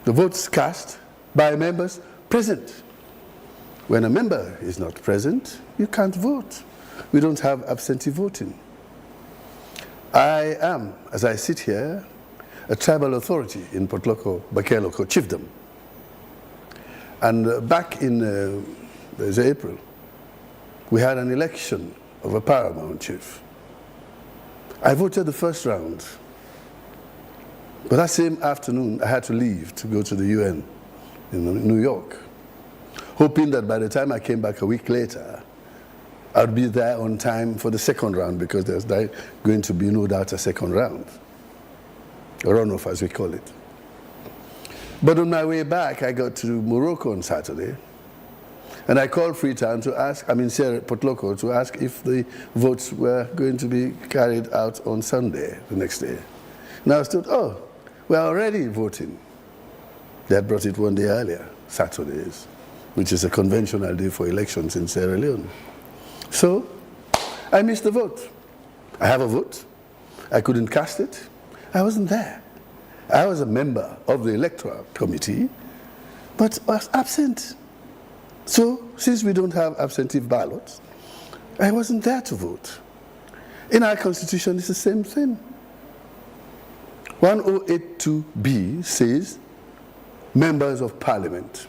The votes cast by members present. When a member is not present, you can't vote. We don't have absentee voting. I am, as I sit here, a tribal authority in Potloko, Bakeloko chiefdom. And back in April, we had an election of a paramount chief. I voted the first round. But that same afternoon, I had to leave to go to the UN in New York, hoping that by the time I came back a week later, I'd be there on time for the second round, because there's going to be no doubt a second round, a runoff as we call it. But on my way back, I got to Morocco on Saturday, and I called Freetown to ask, Sierra Potloko, to ask if the votes were going to be carried out on Sunday, the next day. And I was told, oh, we're already voting. They had brought it one day earlier, Saturdays, which is a conventional day for elections in Sierra Leone. So I missed the vote. I have a vote. I couldn't cast it. I wasn't there. I was a member of the electoral committee, but was absent. So since we don't have absentee ballots, I wasn't there to vote. In our constitution, it's the same thing. 1082B says members of Parliament.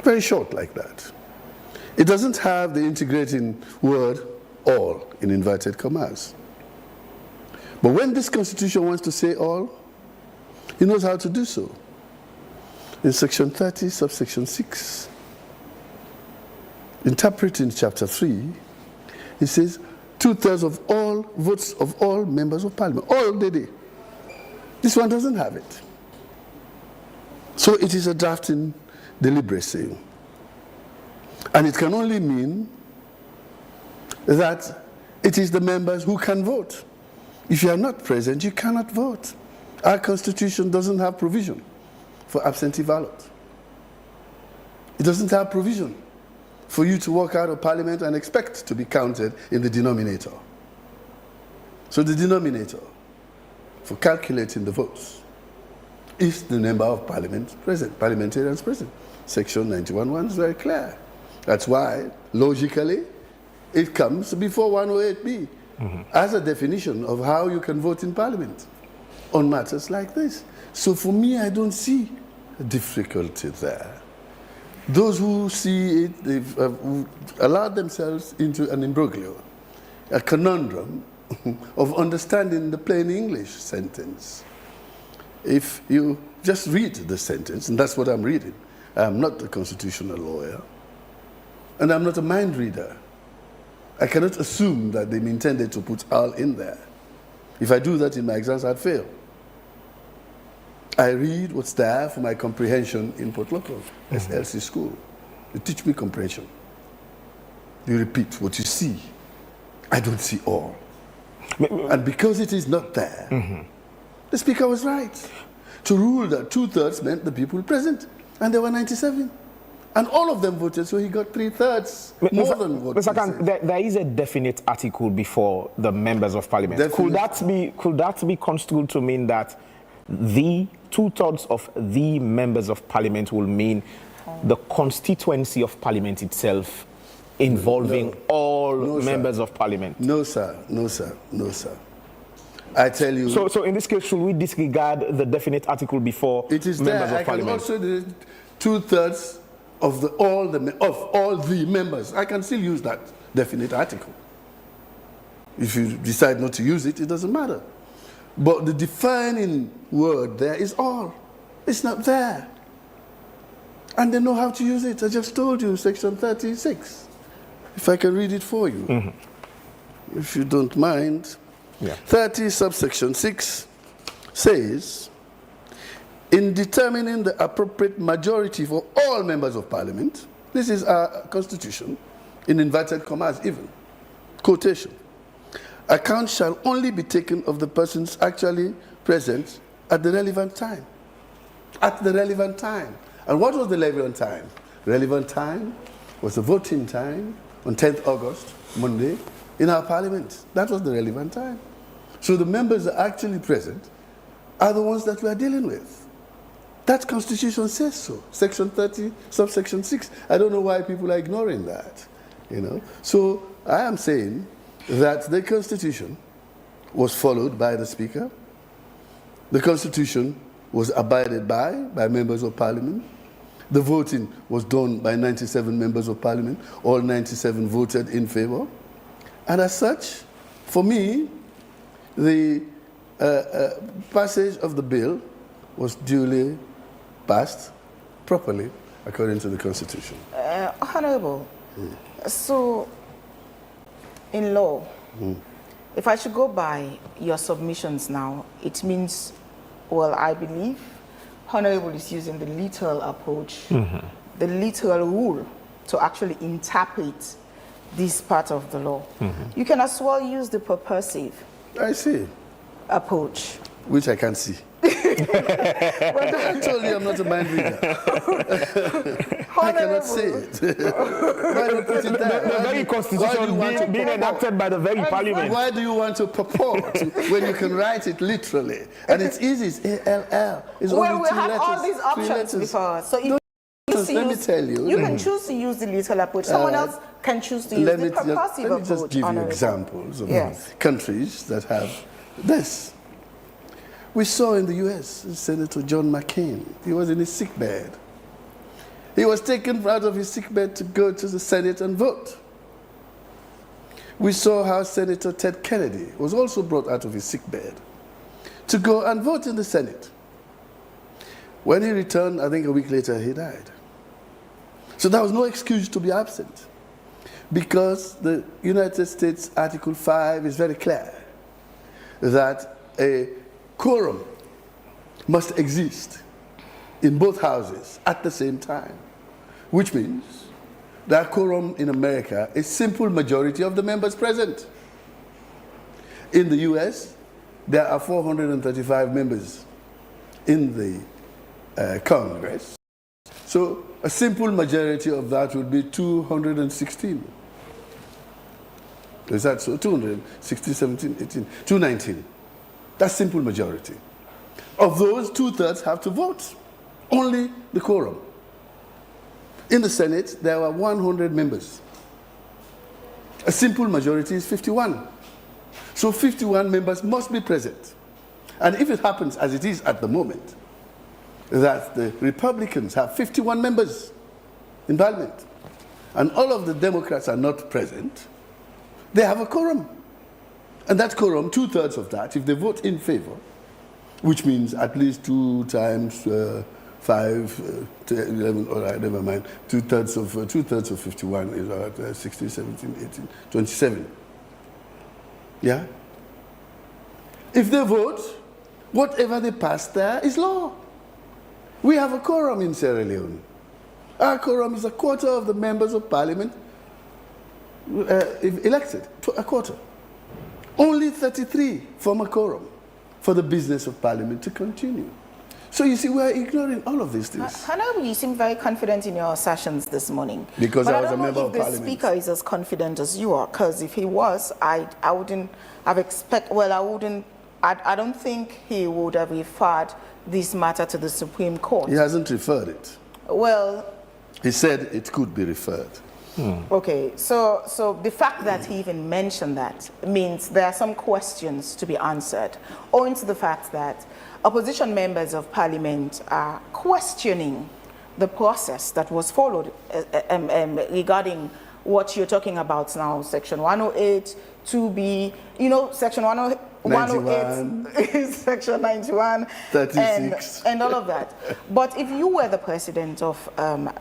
Very short like that. It doesn't have the integrating word all in inverted commas. But when this constitution wants to say all, it knows how to do so. In section 30, subsection 6, interpreting chapter 3, it says, 2/3 of all votes of all members of parliament. All they did. This one doesn't have it. So it is a drafting deliberacy. And it can only mean that it is the members who can vote. If you are not present, you cannot vote. Our constitution doesn't have provision for absentee ballot. It doesn't have provision for you to walk out of parliament and expect to be counted in the denominator. So the denominator for calculating the votes is the number of parliamentarians present. Section 91(1) is very clear. That's why, logically, it comes before 108B as a definition of how you can vote in parliament on matters like this. So for me, I don't see a difficulty there. Those who see it, they've allowed themselves into an imbroglio, a conundrum of understanding the plain English sentence. If you just read the sentence, and that's what I'm reading. I'm not a constitutional lawyer, and I'm not a mind reader. I cannot assume that they intended to put all in there. If I do that in my exams, I'd fail. I read what's there for my comprehension in Port Local, SLC school. You teach me comprehension. You repeat what you see. I don't see all. And because it is not there, the speaker was right to rule that 2/3 meant the people present, and there were 97. And all of them voted, so he got 3/3 more than what Mr. Khan, there is a definite article before the members of parliament. Definite. Could that be construed to mean that the 2/3 of the members of parliament will mean the constituency of parliament itself, involving all members of parliament? No, sir. No, sir. No, sir. I tell you. So in this case, should we disregard the definite article before it is members there. of parliament? I can also do 2/3 of all the members. I can still use that definite article. If you decide not to use it, it doesn't matter. But the defining word there is all. It's not there. And they know how to use it. I just told you, section 36. If I can read it for you, if you don't mind. 30 subsection 6 says, in determining the appropriate majority for all members of parliament, this is our constitution, in inverted commas even, quotation, account shall only be taken of the persons actually present at the relevant time. At the relevant time. And what was the relevant time? Relevant time was the voting time on 10th August, Monday, in our parliament. That was the relevant time. So the members that are actually present are the ones that we are dealing with. That constitution says so. Section 30, subsection 6. I don't know why people are ignoring that. So I am saying that the constitution was followed by the speaker. The constitution was abided by members of parliament. The voting was done by 97 members of parliament. All 97 voted in favor. And as such, for me, the passage of the bill was duly passed properly according to the Constitution. Honorable, so in law, if I should go by your submissions now, it means, well, I believe Honorable is using the literal approach, the literal rule to actually interpret this part of the law. You can as well use the purposive approach. Which I can't see. But I told you I'm not a mind reader. I cannot say it. Why do you put it there? The very constitution being enacted by the very parliament. Why do you want to purport when you can write it literally? And it's easy, it's A-L-L. It's Well, only we two have letters, all these options before us. So if let me tell you. You can choose to use the literal approach. Someone else can choose to use the purposive approach. Let me just give you examples of countries that have this. We saw in the U.S. Senator John McCain. He was in his sick bed. He was taken out of his sick bed to go to the Senate and vote. We saw how Senator Ted Kennedy was also brought out of his sick bed to go and vote in the Senate. When he returned, I think a week later, he died. So there was no excuse to be absent. because the United States Article 5 is very clear that a quorum must exist in both houses at the same time, which means that quorum in America is simple majority of the members present. In the US, there are 435 members in the Congress. So a simple majority of that would be 216. Is that so? 260, 17, 18, 219. That's simple majority. Of those, 2/3 have to vote. Only the quorum. In the Senate, there were 100 members. A simple majority is 51. So 51 members must be present. And if it happens, as it is at the moment, that the Republicans have 51 members in Parliament, and all of the Democrats are not present, they have a quorum. And that quorum, 2/3 of that, if they vote in favor, which means at least 2 times 5 to 11, all right, never mind, 2/3 of 51 is about 16, 17, 18, 27. Yeah? If they vote, whatever they pass there is law. We have a quorum in Sierra Leone. Our quorum is a quarter of the members of parliament elected, a quarter. Only 33 form a quorum for the business of parliament to continue. So you see, we're ignoring all of these things. Honorable, you seem very confident in your assertions this morning. Because but I was a member of parliament. parliament. The speaker is as confident as you are, because if he was, I wouldn't have expected, well, I don't think he would have referred this matter to the Supreme Court. He hasn't referred it. Well, he said it could be referred. Okay, so the fact that he even mentioned that means there are some questions to be answered, owing to the fact that opposition members of parliament are questioning the process that was followed regarding what you're talking about now, Section 108, 2B, you know, Section 108 is Section 91, 36. and all of that. But if you were the president of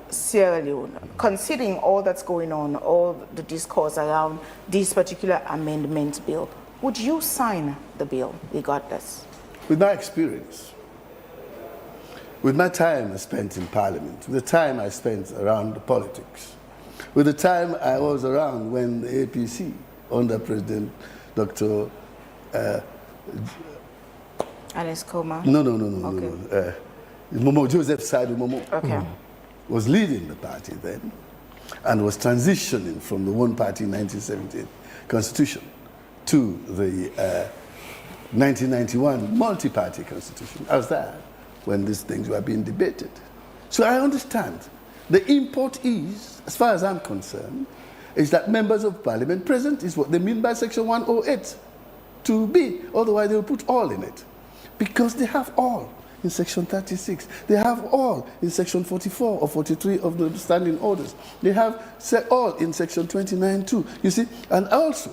Sierra Leone, considering all that's going on, all the discourse around this particular amendment bill, would you sign the bill regardless? With my experience, with my time spent in parliament, with the time I spent around the politics, with the time I was around when the APC under President Dr. Alice Coma? No. Okay. Joseph Saidu Momo was leading the party then and was transitioning from the one-party 1978 constitution to the 1991 multi-party constitution. I was there when these things were being debated. So I understand. The import is, as far as I'm concerned, is that members of parliament present is what they mean by Section 108 to be. Otherwise, they will put all in it. Because they have all in Section 36. They have all in Section 44 or 43 of the standing orders. They have all in Section 29 too. You see, and also,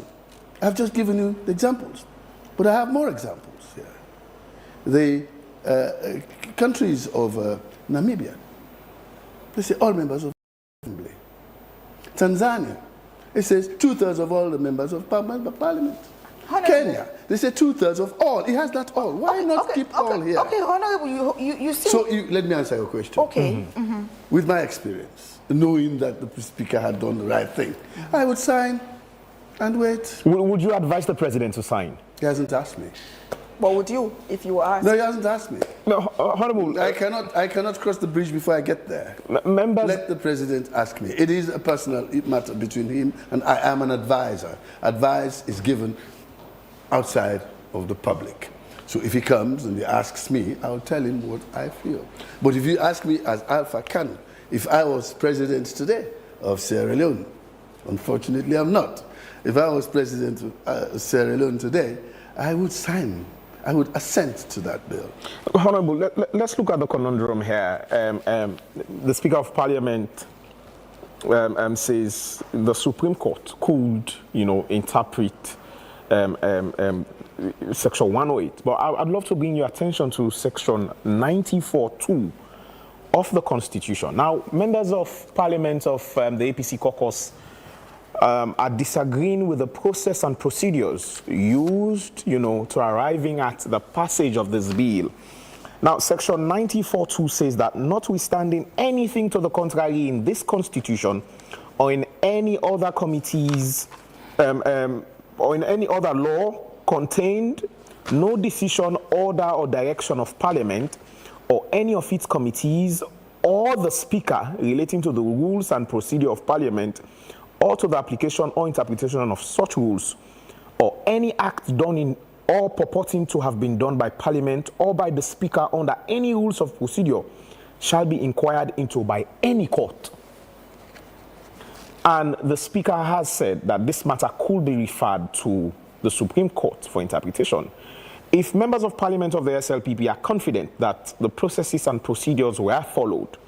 I've just given you the examples, but I have more examples here. The countries of Namibia, they say all members of assembly. Tanzania, it says 2/3 of all the members of parliament. Kenya, they say 2/3 of all. It has that all. Why not keep all here? Okay, Honorable, you see. So let me answer your question. Okay. With my experience, knowing that the speaker had done the right thing, I would sign and wait. Would you advise the president to sign? He hasn't asked me. What would you, if you were asked? No, he hasn't asked me. No, Honorable. I cannot cross the bridge before I get there. Members. Let the president ask me. It is a personal matter between him and I am an advisor. Advice is given outside of the public. So if he comes and he asks me, I'll tell him what I feel. But if you ask me as Alpha Khan, if I was president today of Sierra Leone, unfortunately I'm not. If I was president of Sierra Leone today, I would sign. I would assent to that bill. Honorable, let's look at the conundrum here. The Speaker of Parliament says the Supreme Court could, interpret Section 108. But I'd love to bring your attention to Section 94(2) of the Constitution. Now, members of Parliament of the APC caucus are disagreeing with the process and procedures used, to arriving at the passage of this bill. Now, Section 94(2) says that notwithstanding anything to the contrary in this Constitution or in any other committees or in any other law contained, no decision, order, or direction of Parliament or any of its committees or the Speaker relating to the rules and procedure of Parliament or to the application or interpretation of such rules or any act done in or purporting to have been done by Parliament or by the Speaker under any rules of procedure shall be inquired into by any court. And the Speaker has said that this matter could be referred to the Supreme Court for interpretation. If members of Parliament of the SLPP are confident that the processes and procedures were followed,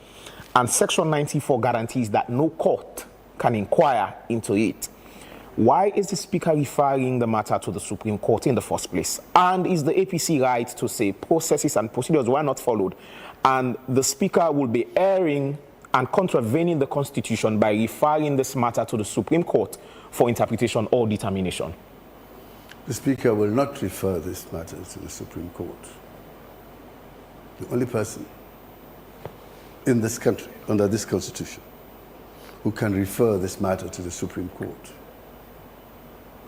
and Section 94 guarantees that no court can inquire into it, why is the Speaker referring the matter to the Supreme Court in the first place? And is the APC right to say processes and procedures were not followed, and the Speaker will be erring and contravening the Constitution by referring this matter to the Supreme Court for interpretation or determination? The Speaker will not refer this matter to the Supreme Court. The only person in this country, under this Constitution, who can refer this matter to the Supreme Court,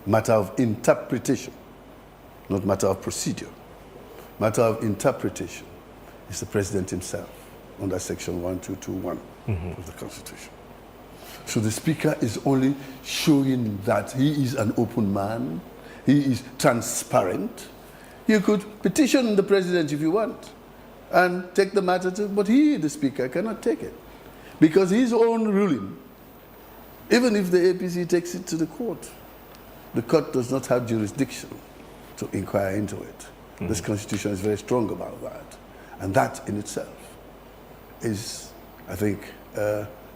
matter of interpretation, not matter of procedure, matter of interpretation, is the President himself under Section 1221 of the Constitution. So the Speaker is only showing that he is an open man, he is transparent. You could petition the President if you want and take the matter to, but he, the Speaker, cannot take it. Because his own ruling, even if the APC takes it to the court does not have jurisdiction to inquire into it. This Constitution is very strong about that. And that in itself is, I think,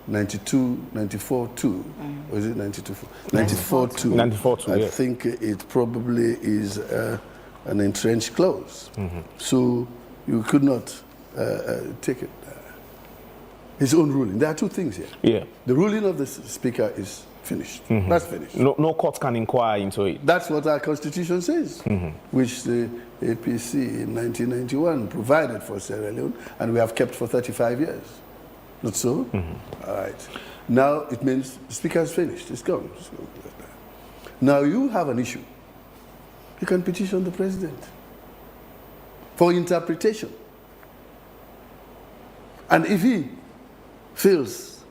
94(2), or is it 92? 94(2). 94(2), I yes. think it probably is an entrenched clause. So you could not take it. His own ruling. There are two things here. Yeah. The ruling of the Speaker is finished. That's finished. No court can inquire into it. That's what our Constitution says, which the APC in 1991 provided for Sierra Leone, and we have kept for 35 years. Not so? All right. Now it means the Speaker is finished. It's gone. Now you have an issue. You can petition the President for interpretation. And if he feels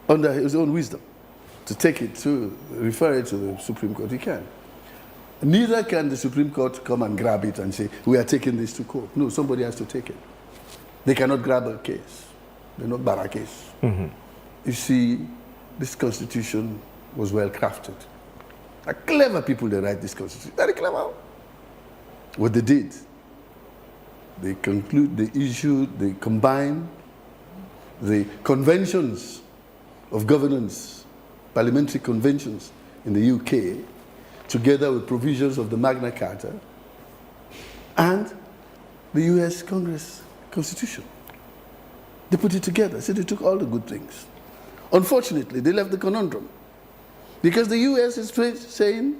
under his own wisdom to take it to, refer it to the Supreme Court, he can. Neither can the Supreme Court come and grab it and say, we are taking this to court. No, somebody has to take it. They cannot grab a case. They're not bar a case. You see, this Constitution was well crafted. Clever people, they write this Constitution. Very clever. What they did, they issued, they combined the conventions of governance, parliamentary conventions in the UK, together with provisions of the Magna Carta and the US Congress Constitution. They put it together, so they took all the good things. Unfortunately, they left the conundrum because the US is saying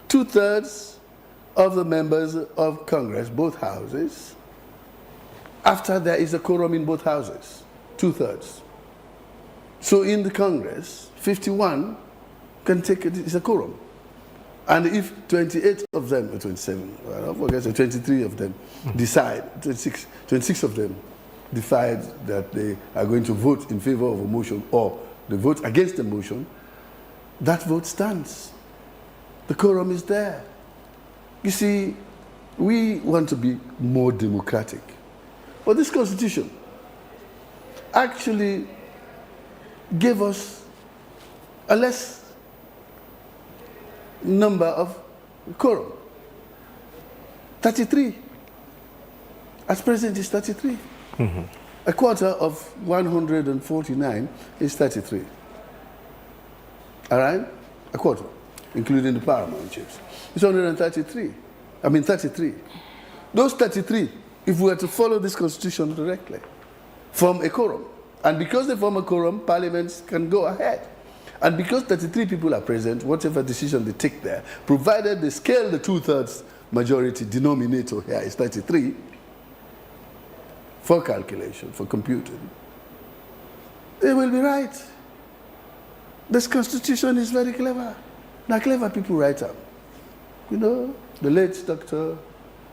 2/3 of the members of Congress, both houses, after there is a quorum in both houses, 2/3. So in the Congress, 51 can take it, it's a quorum. And if 28 of them, or 27, I don't forget, so 23 of them decide, 26 of them decide that they are going to vote in favor of a motion or they vote against the motion, that vote stands. The quorum is there. You see, we want to be more democratic. But this Constitution actually gave us a less number of quorum. 33. As present is 33. A quarter of 149 is 33. All right? A quarter, including the paramount chiefs. It's 133. I mean 33. Those 33, if we were to follow this Constitution directly, from a quorum, And because they form a quorum, parliaments can go ahead. And because 33 people are present, whatever decision they take there, provided they scale the 2/3 majority denominator here is 33, for calculation, for computing, they will be right. This constitution is very clever. Now, clever people write up. You know, the late Dr.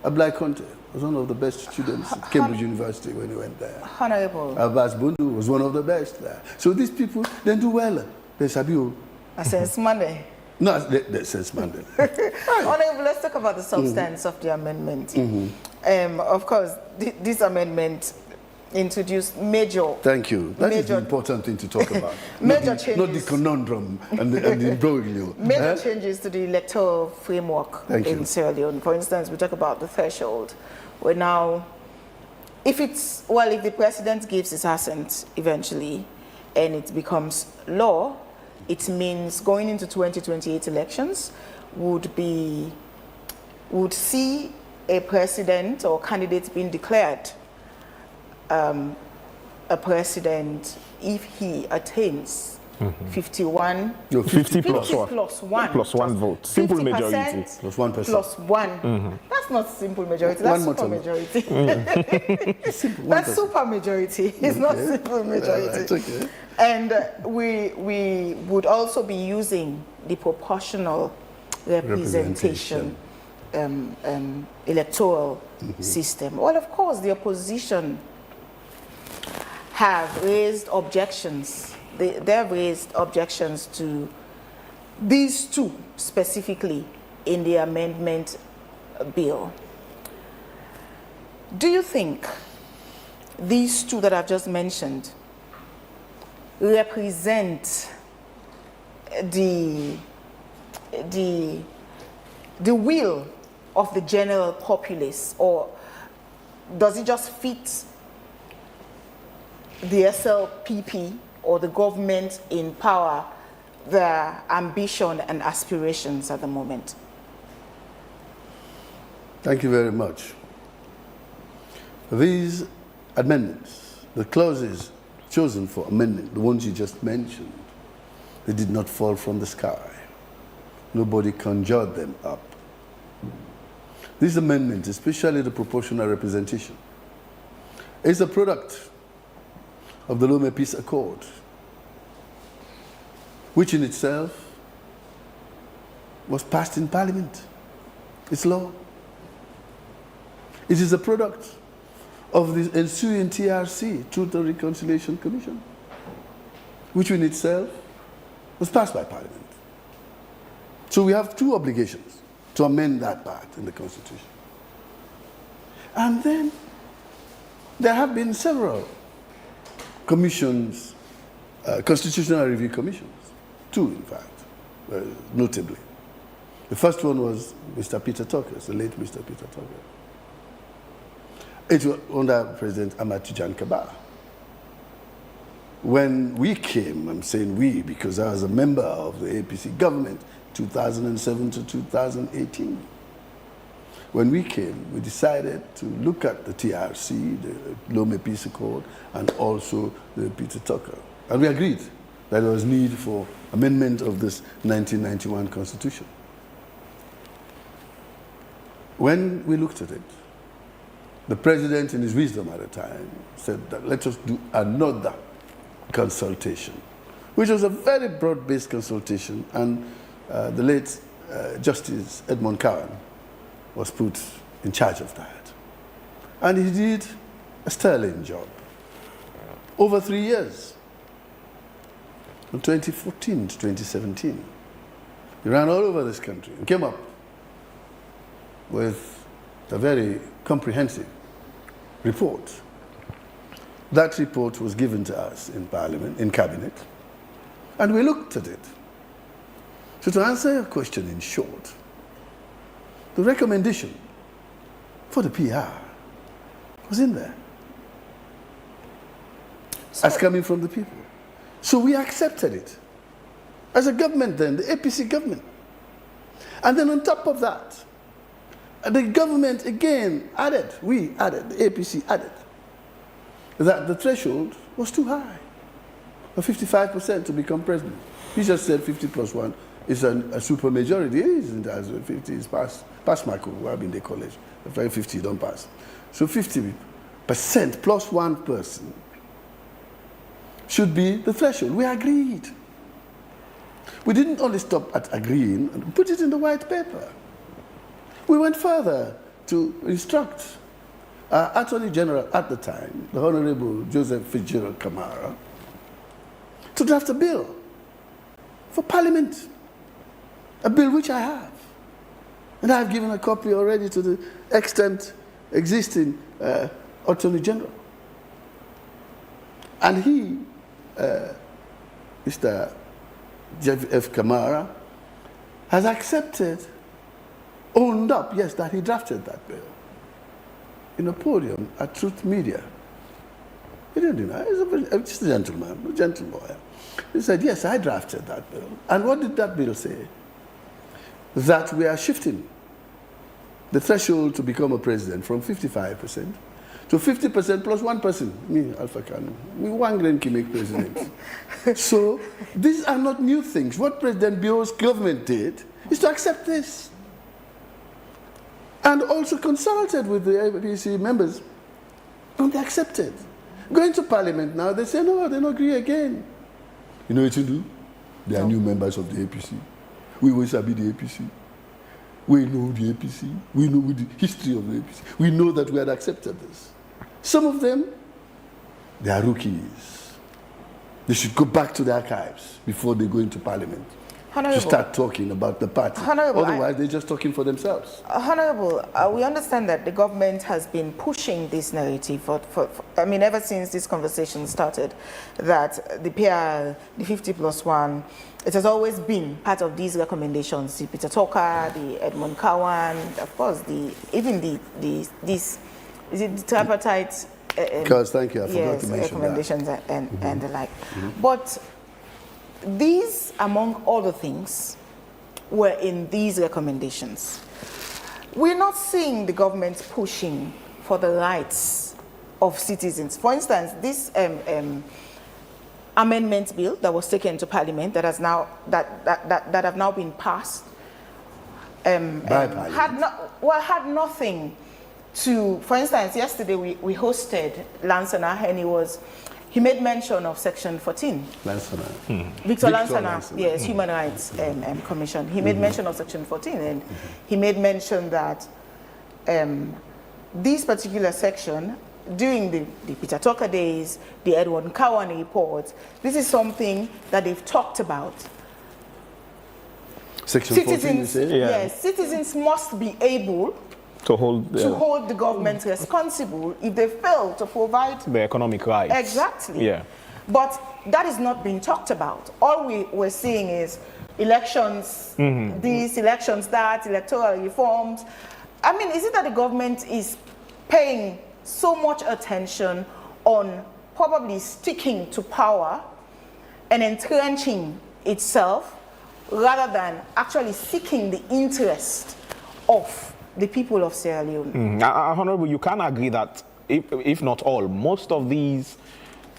Ablai Conte was one of the best students at Cambridge University when he went there. Honorable. Abbas Bundu was one of the best there. So these people, they do well. They sabi. Since Monday. No, since Monday. Honorable, let's talk about the substance of the amendment. Of course, this amendment introduced major. Thank you. That is the important thing to talk about. Major changes. Not the conundrum and the imbroglio. Major changes to the electoral framework in Sierra Leone. For instance, we talk about the threshold. Where now, if the president gives his assent eventually, and it becomes law, it means going into 2028 elections would see a president or candidate being declared a president if he attains 51. No, 50 plus 1. Plus one vote. Simple majority. Plus 1%. Plus 1. That's not simple majority. That's super majority. That's super majority. It's not simple majority. It's okay. And we would also be using the proportional representation electoral system. Well, of course, the opposition have raised objections. They have raised objections to these two specifically in the amendment bill. Do you think these two that I've just mentioned represent the will of the general populace, or does it just fit the SLPP or the government in power, their ambition and aspirations at the moment? Thank you very much. These amendments, the clauses chosen for amendment, the ones you just mentioned, they did not fall from the sky. Nobody conjured them up. This amendment, especially the proportional representation, is a product of the Leone Peace Accord, which in itself was passed in Parliament. It's law. It is a product of the ensuing TRC, Truth and Reconciliation Commission, which in itself was passed by Parliament. So we have two obligations to amend that part in the Constitution. And then there have been several commissions, constitutional review commissions, two in fact, notably. The first one was Mr. Peter Tucker, the late Mr. Peter Tucker. It was under President Ahmad Tijan Kaba. When we came, I'm saying we because I was a member of the APC government, 2007 to 2018. When we came, we decided to look at the TRC, the Leone Peace Accord, and also the Peter Tucker. And we agreed that there was need for amendment of this 1991 Constitution. When we looked at it, the president, in his wisdom at the time, said that let us do another consultation, which was a very broad-based consultation, and the late Justice Edmund Cowan was put in charge of that. And he did a sterling job. Over 3 years, from 2014 to 2017, he ran all over this country and came up with a very comprehensive report. That report was given to us in Parliament, in Cabinet, and we looked at it. So to answer your question in short, the recommendation for the PR was in there, as coming from the people. So we accepted it as a government then, the APC government. And then on top of that, the government again added, the APC added, that the threshold was too high. For 55% to become president. He just said 50 plus 1 is a super majority. It isn't as 50 is pass mark, I've been in the college. If 50 you don't pass. So 50% plus one person should be the threshold. We agreed. We didn't only stop at agreeing and put it in the white paper. We went further to instruct our Attorney General at the time, the Honorable Joseph Fitzgerald Kamara, to draft a bill for Parliament, a bill which I have. And I've given a copy already to the extant existing Attorney General. And he, Mr. Jeff F. Kamara, has accepted, owned up, yes, that he drafted that bill in a podium at Truth Media. He didn't deny, he's just a gentleman, a gentle boy. He said, yes, I drafted that bill. And what did that bill say? That we are shifting the threshold to become a president from 55% to 50% plus one person. Me, Alpha Kanu. We one grain can make president. So these are not new things. What President Bio's government did is to accept this. And also consulted with the APC members, and they accepted. Going to Parliament now, they say, no, they don't agree again. You know what you do? They are new members of the APC. We always be the APC. We know the APC. We know the history of the APC. We know that we had accepted this. Some of them, they are rookies. They should go back to the archives before they go into Parliament. Honorable, to start talking about the party. Otherwise, they're just talking for themselves. Honorable, we understand that the government has been pushing this narrative I mean, ever since this conversation started, that the PR, the 50 plus 1, it has always been part of these recommendations. The Peter Tucker, the Edmund Cowan, of course, is it the tripartite? Because thank you, I forgot to mention recommendations that. And the like. But these, among other things, were in these recommendations. We're not seeing the government pushing for the rights of citizens. For instance, this amendment bill that was taken to Parliament that has now that have now been passed had nothing to. For instance, yesterday we hosted Lansana, and he made mention of Section 14. Lansana. Victor Lansana, yes, Human Rights Commission. He made mention of Section 14, and he made mention that this particular section, during the Peter Tucker days, the Edward Cowan report, this is something that they've talked about. Section 14, you say? Yes, citizens must be able to hold the government responsible if they fail to provide the economic rights. Exactly. Yeah. But that is not being talked about. All we're seeing is elections, these elections, that, electoral reforms. I mean, is it that the government is paying so much attention on probably sticking to power and entrenching itself rather than actually seeking the interest of the people of Sierra Leone? Honorable, you can agree that, if not all, most of these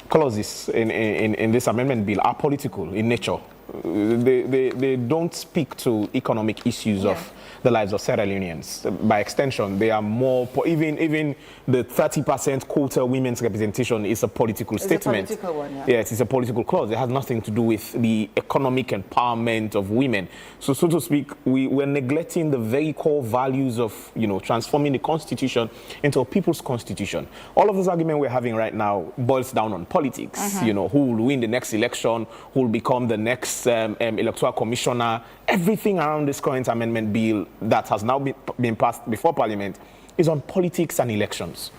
clauses in this amendment bill are political in nature. They don't speak to economic issues of the lives of Sierra Leoneans. By extension, they are more, even the 30% quota women's representation is a political statement. A political one, Yes, it's a political clause. It has nothing to do with the economic empowerment of women. So to speak, we're neglecting the very core values of, transforming the constitution into a people's constitution. All of this argument we're having right now boils down on politics. Who will win the next election, who will become the next electoral commissioner. Everything around this current amendment bill that has now been passed before Parliament is on politics and elections.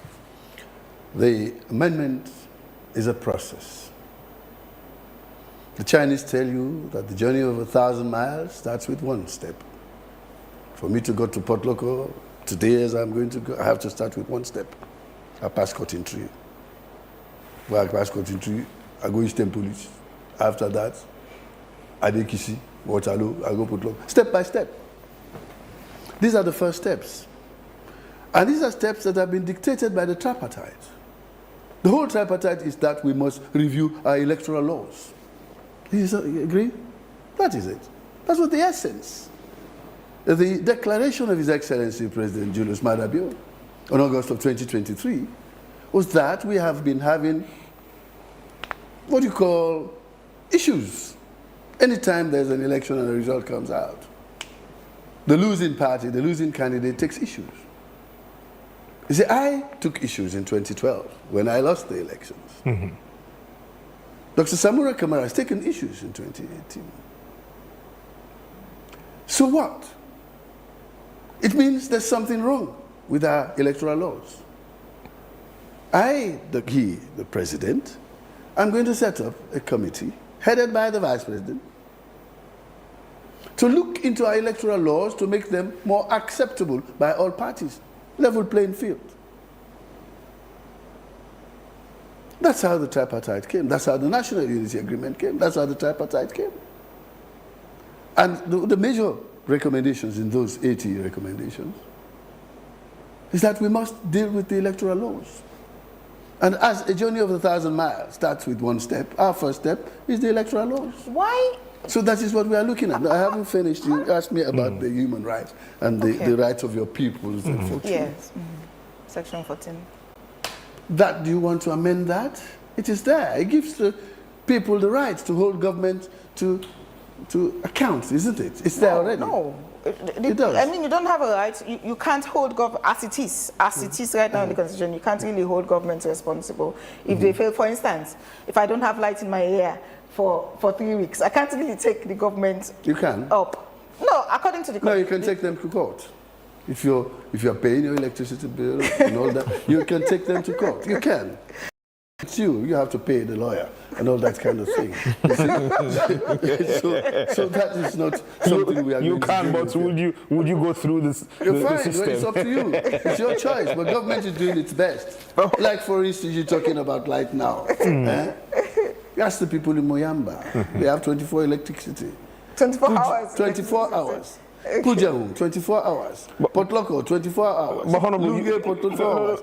The amendment is a process. The Chinese tell you that the journey of 1,000 miles starts with one step. For me to go to Port Loko today, as I'm going to go, I have to start with one step. I pass Cotton Tree. Where I pass Cotton Tree, I go Eastern Police. After that, Adekisi, Waterloo, I go Port Loko. Step by step. These are the first steps. And these are steps that have been dictated by the tripartite. The whole tripartite is that we must review our electoral laws. Do you agree? That is it. That's what the essence. The declaration of His Excellency President Julius Maada Bio on August of 2023 was that we have been having what you call issues. Anytime there's an election and a result comes out, the losing party, the losing candidate takes issues. You see, I took issues in 2012 when I lost the elections. Dr. Samura Kamara has taken issues in 2018. So what? It means there's something wrong with our electoral laws. The president, I'm going to set up a committee headed by the vice president to look into our electoral laws to make them more acceptable by all parties. Level playing field. That's how the tripartite came. That's how the National Unity Agreement came. That's how the tripartite came. And the major recommendations in those 80 recommendations is that we must deal with the electoral laws. And as a journey of 1,000 miles starts with one step, our first step is the electoral laws. Why? So that is what we are looking at. I haven't finished. You asked me about the human rights and the rights of your peoples. Yes. Section 14. That, do you want to amend that? It is there. It gives the people the right to hold government to account, isn't it? It's there already. No. It does. I mean, you don't have a right. You can't hold government as it is. As it is right now in the Constitution, you can't really hold government responsible if they fail. For instance, if I don't have light in my area for 3 weeks, I can't really take the government up. No, according to the Constitution. No, you can take them to court. If you're paying your electricity bill and all that, you can take them to court. You can. It's you have to pay the lawyer and all that kind of thing. so that is not something we are going to do. You can, but would you go through this You're fine, the system? It's up to you. It's your choice, but government is doing its best. Like, for instance, you're talking about light now. You ask the people in Moyamba, they have 24 electricity. 24 hours. 24 hours. Pujahum, 24 hours. Port Loko, 24 hours. But Honorable, Lunge, 24 hours.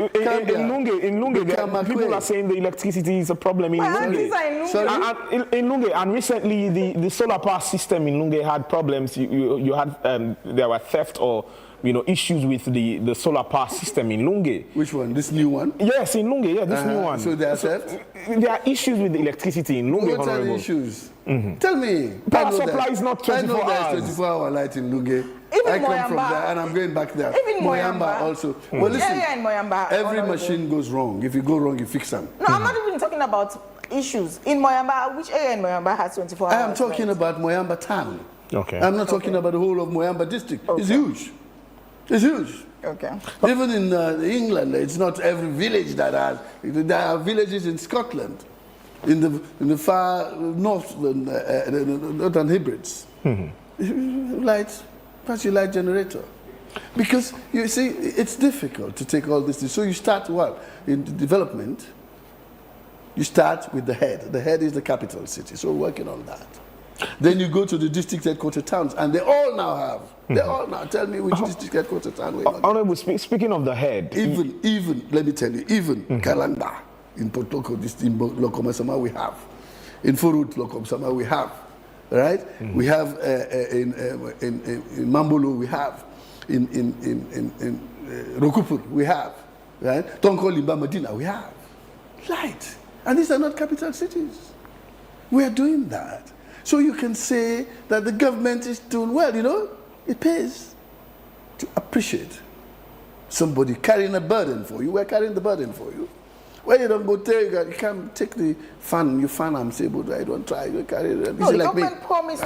In Lunge, people are saying the electricity is a problem in Lunge. In Lunge, and recently the solar power system in Lunge had problems. You had there were theft or issues with the solar power system in Lunge. Which one? This new one? Yes, in Lunge. Yeah, this new one. So there are theft? There are issues with the electricity in Lunge. What are the issues? Tell me. Power supply is not 24 hours. I know there's 24-hour light in Lunge. I come from there and I'm going back there. Even Moyamba also. Well, listen, in Moyamba, every machine goes wrong. If you go wrong, you fix them. No, I'm not even talking about issues. In Moyamba, which area in Moyamba has 24 hours? I am talking about Moyamba town. Okay. I'm not talking about the whole of Moyamba district. Okay. It's huge. It's huge. Okay. Even in England, it's not every village that has. There are villages in Scotland, in the far north, Northern Hebrides. Light generator. Because you see, it's difficult to take all this. So you start in development. You start with the head. The head is the capital city. So we're working on that. Then you go to the district headquarters towns, and they all now have. They all now. Tell me which district headquarters town we're not. Honorable, speaking of the head. Even, let me tell you, even Kalanda, in Potoko, in Lokomasama we have. In Furut, Lokomasama we have. Right? We have in Mambolo we have. In Rokupur we have. Right? Tonko Limba Medina we have. Light. And these are not capital cities. We are doing that. So you can say that the government is doing well, it pays to appreciate somebody carrying a burden for you. We're carrying the burden for you. When you don't go there, you can't take the fan, I'm say, but I don't try, you carry it. No, the government promised,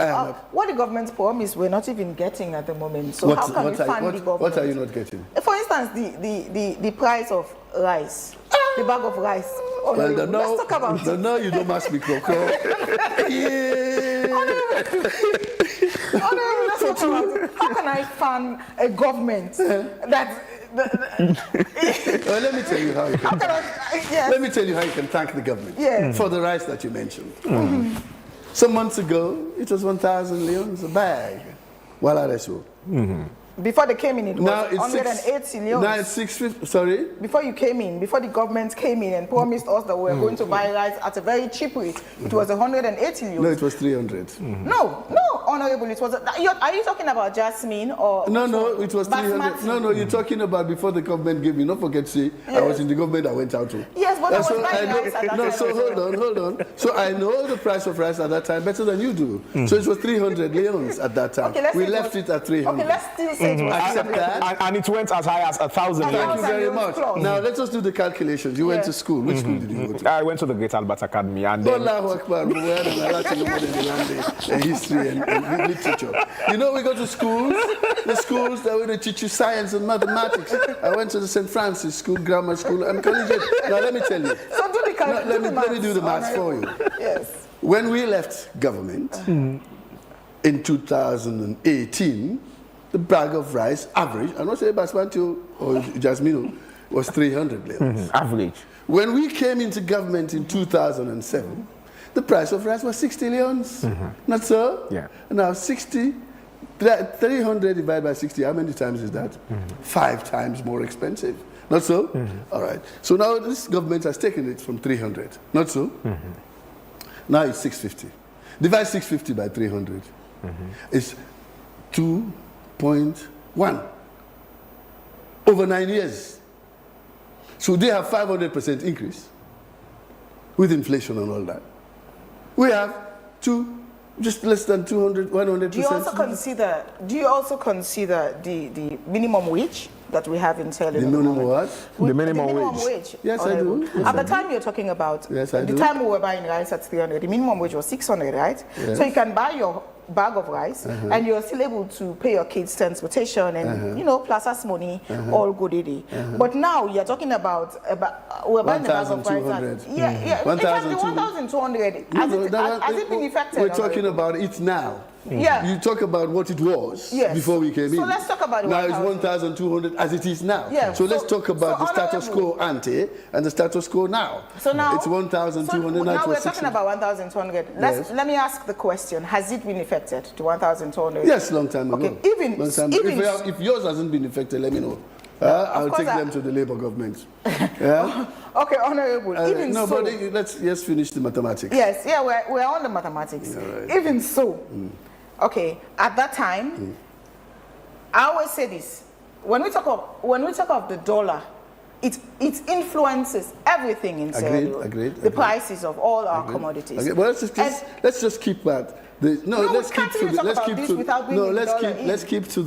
what the government promised, we're not even getting at the moment. So how can we fund the government? What are you not getting? For instance, the price of rice, the bag of rice. Well, let's talk about it. No, you don't ask me, Coco. Let's talk about it. How can I fund a government that... Well, let me tell you how you can. Let me tell you how you can thank the government for the rice that you mentioned. Some months ago, it was 1,000 leones a bag. Before they came in, it was Now it's 180 leones. Now it's 650. Sorry. Before you came in, before the government came in and promised us that we were going to buy rice at a very cheap rate, it was 180 leones. No, it was 300. No, honorable, it was. Are you talking about jasmine or? No, it was 300. No, you're talking about before the government gave me. Don't forget, I was in the government I went out to. Yes, but I was buying rice at that time. So hold on. So I know the price of rice at that time better than you do. So it was 300 leones at that time. Okay, we left it at 300. Okay, let's still say it was Accept that. And it went as high as 1,000. Thank you very much. Now let us do the calculations. You went to school. Which school did you go to? I went to the Great Albert Academy, and then Allahu Akbar. We had a lot of history and literature. You know, we go to schools. The schools that where they teach you science and mathematics. I went to the St. Francis School, grammar school, and collegiate. Now let me tell you. So do the calculation. Let me do the maths for you. Yes. When we left government in 2018, the bag of rice average, I'm not saying basmati or jasmine, was 300 leones. Average. When we came into government in 2007, the price of rice was 60 leones. Not so? Yeah. Now 300 divided by 60, how many times is that? 5 times more expensive. Not so? All right. So now this government has taken it from 300. Not so? Now it's 650. Divide 650 by 300. It's 2.1 over 9 years. So they have 500% increase with inflation and all that. We have just less than 100%. Do you also consider the minimum wage that we have in Sierra Leone? The minimum what? The minimum wage. Yes, I do. At the time you're talking about, yes, I the do. time we were buying rice at 300, the minimum wage was 600, right? Yes. So you can buy your bag of rice and you're still able to pay your kids transportation and plus us money, all good day. But now you're talking about we're buying a bag of rice at 1,200. Has it been effective? We're talking about it now. Yeah. You talk about what it was before we came in. So let's talk about it. Now it's 1,200 as it is now. Yeah. So let's talk about the status quo ante and the status quo now. So now it's 1,200. Now we're talking about 1,200. Let me ask the question: has it been affected to 1,200? Yes, long time ago. Okay, if yours hasn't been affected, let me know. I'll take them to the Labour government. Yeah. Okay, honourable. Let's finish the mathematics. Yes, we're on the mathematics. Right. Even so, okay, at that time, I always say this: when we talk of the dollar, it influences everything in Sierra Leone. Agreed. The prices of all our commodities. Okay, well, let's just keep that. Let's keep to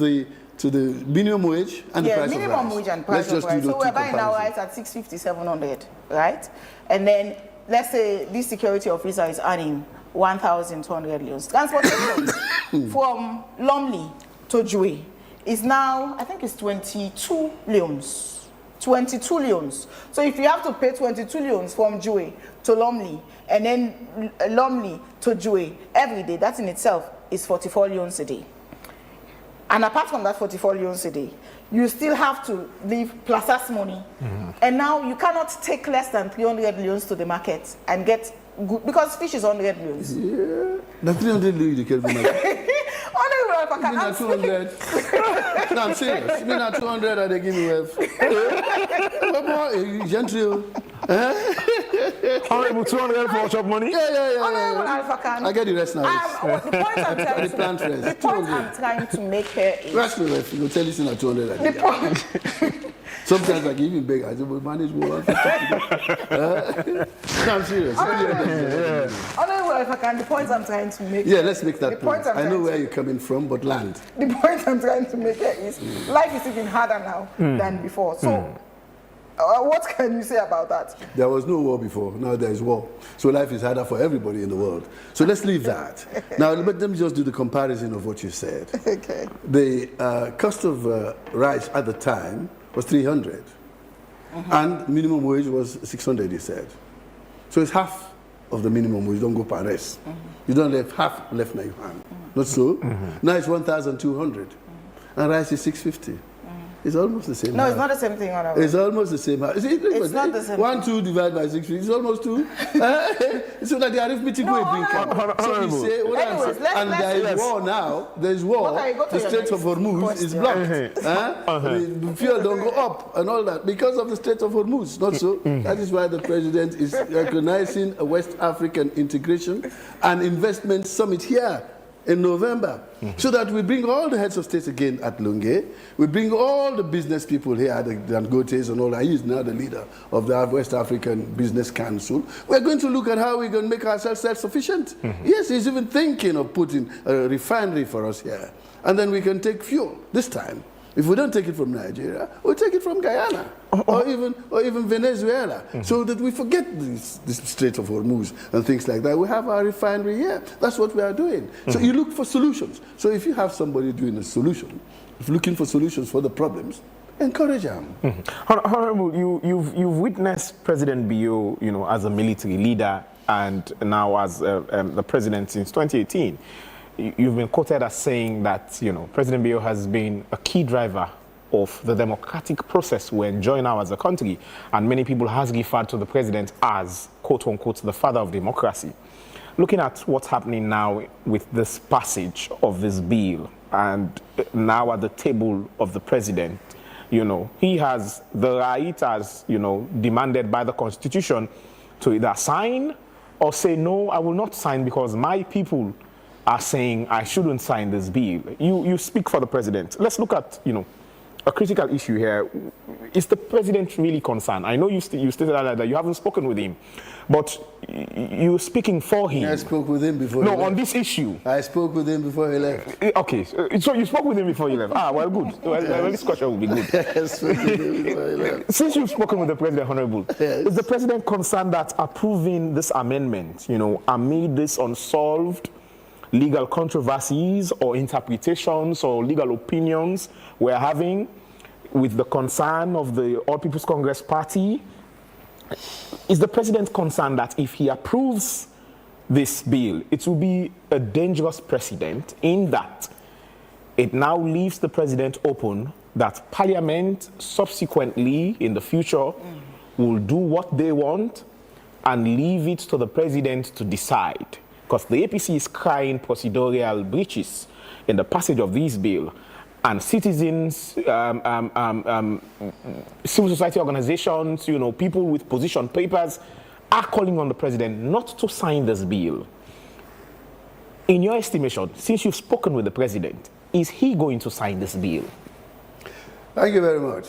the minimum wage and the price of rice. Minimum wage and price of rice. So we're buying our rice at 650, 700, right? And then let's say this security officer is earning 1,200 leones. Transportation from Lumley to Jue is now, I think it's 22 leones. 22 leones. So if you have to pay 22 leones from Jue to Lumley and then Lumley to Jue every day, that in itself is 44 leones a day. And apart from that 44 leones a day, you still have to leave plus us money. And now you cannot take less than 300 leones to the market and get good, because fish is 100 leones. Yeah. The 300 leones you can buy. I'm 200. No, I'm serious. Me not 200 and they give me wealth. Gentle. Honorable 200 for shop money? Yeah. I get the rest now. The point I'm trying to make here is... Rest me, ref. You tell you at 200. Sometimes I give him beg. I say, but manage more. No, I'm serious. The point I'm trying to make... Yeah, let's make that point. I know where you're coming from, but land. The point I'm trying to make here is life is even harder now than before. So... what can you say about that? There was no war before. Now there is war. So life is harder for everybody in the world. So let's leave that. Now let them just do the comparison of what you said. Okay. The cost of rice at the time was 300. And minimum wage was 600, you said. So it's half of the minimum wage. Don't go per rest. You don't have half left in your hand. Not so? Now it's 1,200. And rice is 650. It's almost the same. No, it's not the same thing, Honorable. It's almost the same. It's not the same. 1, 2 divided by 6 feet. It's almost 2. So that the arithmetic will bring. So we say, and there is war now. There is war. The Strait of Hormuz is blocked. The fuel don't go up and all that because of the Strait of Hormuz. Not so. That is why the president is recognizing a West African integration and investment summit here in November, so that we bring all the heads of state again at Lunge. We bring all the business people here, the Dangotes and all that. He is now the leader of the West African Business Council. We're going to look at how we're going to make ourselves self-sufficient. Yes, he's even thinking of putting a refinery for us here. And then we can take fuel. This time, if we don't take it from Nigeria, we'll take it from Guyana or even Venezuela, so that we forget this Strait of Hormuz and things like that. We have our refinery here. That's what we are doing. So you look for solutions. So if you have somebody doing a solution, if looking for solutions for the problems, encourage them. Honorable, you've witnessed President Bio, as a military leader and now as the president since 2018. You've been quoted as saying that, President Bio has been a key driver of the democratic process we enjoy now as a country. And many people has referred to the president as, quote unquote, the father of democracy. Looking at what's happening now with this passage of this bill and now at the table of the president, he has the right, as, demanded by the Constitution, to either sign or say, no, I will not sign because my people are saying I shouldn't sign this bill. You speak for the president. Let's look at, a critical issue here. Is the president really concerned? I know you stated earlier that you haven't spoken with him, but you're speaking for him. I spoke with him before he left. On this issue. I spoke with him before he left. Okay, so you spoke with him before he left. Well, good. Well, this question will be good. I spoke with him before he left. Since you've spoken with the president, Honorable, is the president concerned that approving this amendment, amid this unsolved legal controversies or interpretations or legal opinions we're having with the concern of the All People's Congress Party, is the president concerned that if he approves this bill, it will be a dangerous precedent in that it now leaves the president open that Parliament subsequently in the future will do what they want and leave it to the president to decide? Because the APC is crying procedural breaches in the passage of this bill, and citizens, civil society organizations, people with position papers are calling on the president not to sign this bill. In your estimation, since you've spoken with the president, is he going to sign this bill? Thank you very much.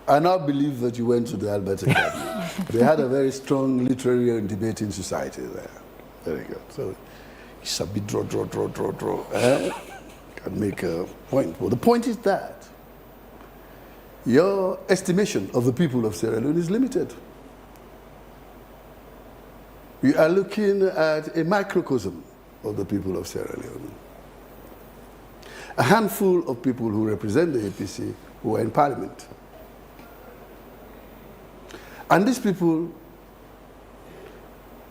I now believe that you went to the Albert Academy. They had a very strong literary and debating society there. Very good. So it's a bit draw. Can make a point. Well, the point is that your estimation of the people of Sierra Leone is limited. You are looking at a microcosm of the people of Sierra Leone. A handful of people who represent the APC who are in parliament. And these people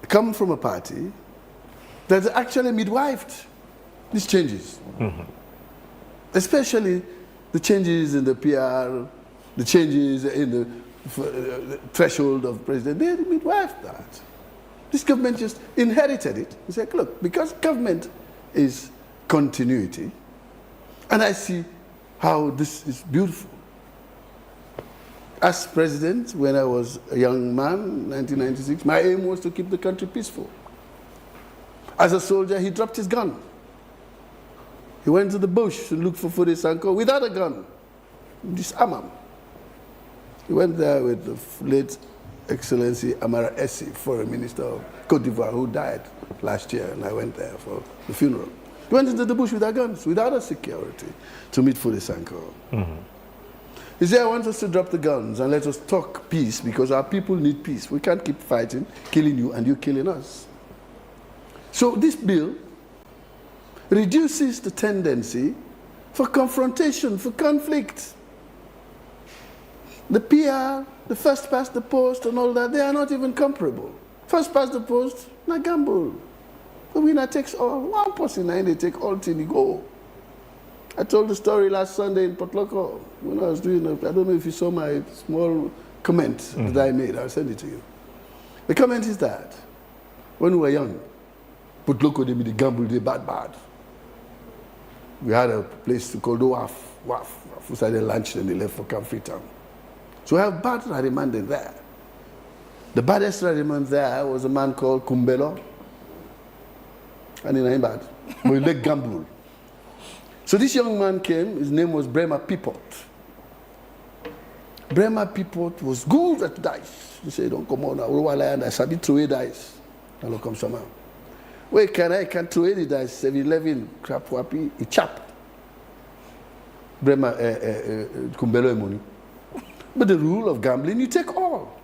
come from a party that's actually midwifed these changes. Especially the changes in the PR, the changes in the threshold of president. They midwifed that. This government just inherited it and said, look, because government is continuity, and I see how this is beautiful. As president, when I was a young man, 1996, my aim was to keep the country peaceful. As a soldier, he dropped his gun. He went to the bush to look for Fude Sanko without a gun. Disarm him. He went there with the late Excellency Amara Essi, Foreign Minister of Cote d'Ivoire, who died last year, and I went there for the funeral. He went into the bush without guns, without a security, to meet Fude Sanko. He said, I want us to drop the guns and let us talk peace, because our people need peace. We can't keep fighting, killing you, and you killing us. So this bill reduces the tendency for confrontation, for conflict. The PR, the first past the post and all that, they are not even comparable. First past the post, na gamble. The winner takes all. One person and they take all till they go. I told the story last Sunday in Port Loko when I was doing, I don't know if you saw my small comment that I made. I'll send it to you. The comment is that when we were young, Port Loko, they be the gamble, they bad. We had a place called Waf. We started lunch and they left for Camp Freetown. So we have bad Radiman there. The baddest Radiman there was a man called Kumbelo. And he ain't bad. But he let gamble. So this young man came, his name was Bremer Pipot. Bremer Pipot was good at dice. He said, don't come on now, I sabi throw away dice. I'll come somehow. Wait, I can throw away the dice, 7-11, crap wappy, a chap. Bremer, Kumbelo money. But the rule of gambling, you take all.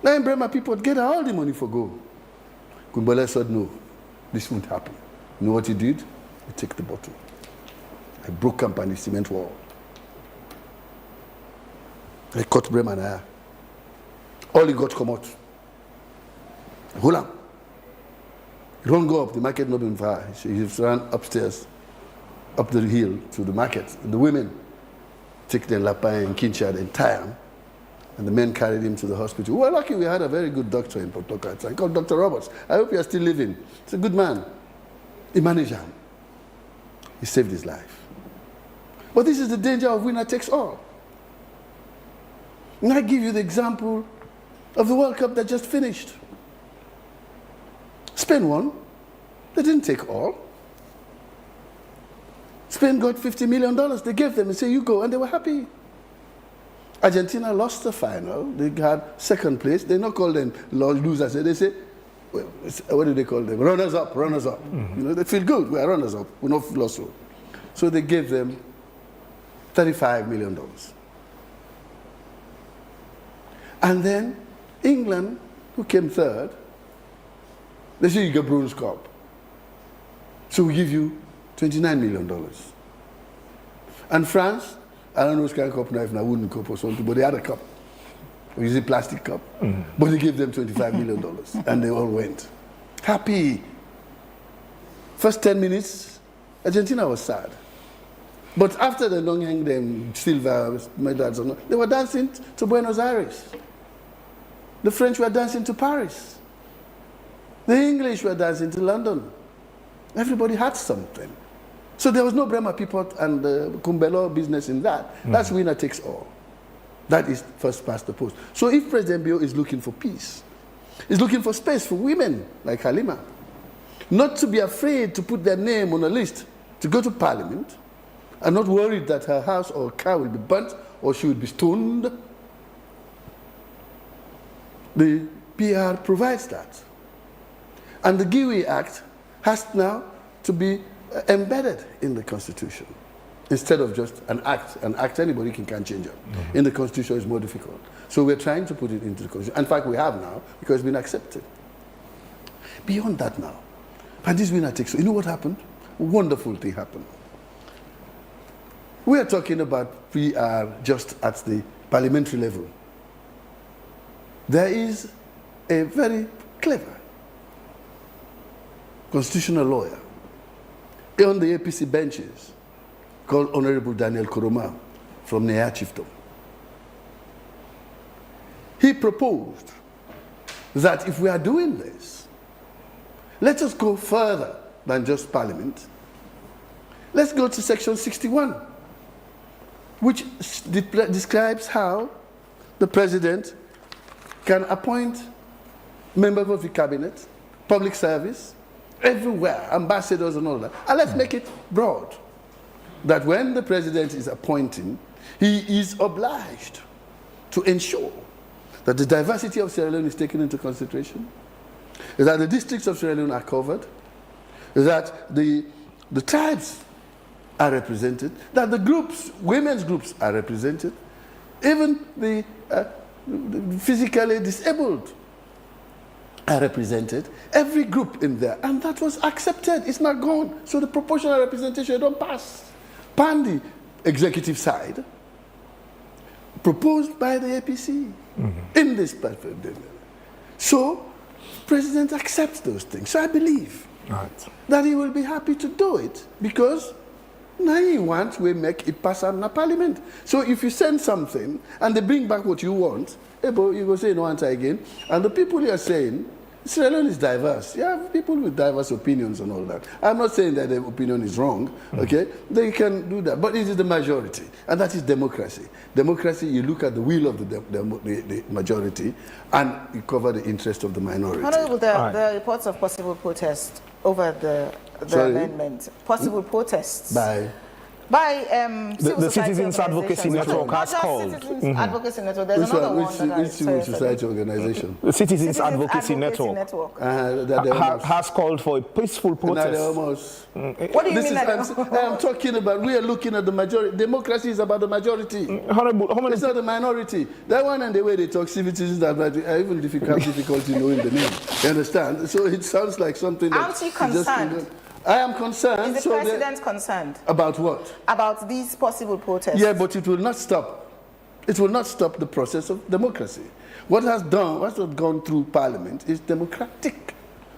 Now in Bremer Pipot get all the money for go. Kumbelo said, no, this won't happen. You know what he did? He took the bottle. I broke up on the cement wall. I cut Bremer there. All he got come out. Hold on. He don't go up, the market not been far. He ran upstairs, up the hill to the market. And the women take their lapine and kincha and tie him. And the men carried him to the hospital. We were lucky we had a very good doctor in Port Loko. I called Dr. Roberts. I hope you are still living. He's a good man. He managed him. He saved his life. But this is the danger of winner takes all. And I give you the example of the World Cup that just finished. Spain won. They didn't take all. Spain got $50 million. They gave them and said, you go. And they were happy. Argentina lost the final. They had second place. They don't call them losers. They say, what do they call them? Runners up. Mm-hmm. You know, they feel good. We are runners up. We're not lost. So they gave them $35 million. And then England, who came third, they say you get bronze cup. So we give you $29 million. And France, I don't know which kind of cup now, if not wooden cup or something, but they had a cup. We use a plastic cup. But they gave them $25 million. And they all went. Happy. First 10 minutes, Argentina was sad. But after they don't hang them silver medals, they were dancing to Buenos Aires. The French were dancing to Paris. The English were dancing to London. Everybody had something. So there was no Bremer Pipot and Kumbelo business in that. That's winner takes all. That is first past the post. So if President Bio is looking for peace, is looking for space for women like Halima, not to be afraid to put their name on a list to go to Parliament, and not worried that her house or car will be burnt or she will be stoned, the PR provides that. And the GIWI Act has now to be embedded in the Constitution instead of just an act. An act anybody can change it. In the Constitution is more difficult. So we're trying to put it into the Constitution. In fact, we have now because it's been accepted. Beyond that now, and this winner takes, you know what happened? A wonderful thing happened. We are talking about PR just at the parliamentary level. There is a very clever constitutional lawyer on the APC benches called Honorable Daniel Koroma from Nea Chiefdom. He proposed that if we are doing this, let us go further than just Parliament. Let's go to Section 61, which describes how the President can appoint members of the cabinet, public service, everywhere, ambassadors and all that. And let's make it broad, that when the President is appointing, he is obliged to ensure that the diversity of Sierra Leone is taken into consideration, that the districts of Sierra Leone are covered, that the tribes are represented, that the groups, women's groups are represented, even the physically disabled are represented, every group in there, and that was accepted. It's not gone. So the proportional representation don't pass. On the executive side, proposed by the APC in this platform. So President accepts those things. So I believe that he will be happy to do it because Now you want we make it pass on the parliament. So if you send something and they bring back what you want, you go say no answer again. And the people you are saying, Sierra Leone is diverse. You have people with diverse opinions and all that. I'm not saying that their opinion is wrong, okay? They can do that, but it is the majority, and that is democracy. Democracy, you look at the will of the majority, and you cover the interest of the minority. Honorable, there are reports of possible protest over the amendment. Possible protests. By the Citizens Advocacy Network has called. Citizens Advocacy Network. There's another one. Which civil society organization? The Citizens Advocacy Network has called for a peaceful protest. What do you mean? I'm talking about, we are looking at the majority. Democracy is about the majority. It's not the minority. That one and the way they talk, citizens are even difficulty knowing the name. You understand? So it sounds like something that... Aren't you concerned? I am concerned. Is the president concerned? About what? About these possible protests. Yeah, but it will not stop. It will not stop the process of democracy. What has gone through Parliament is democratic.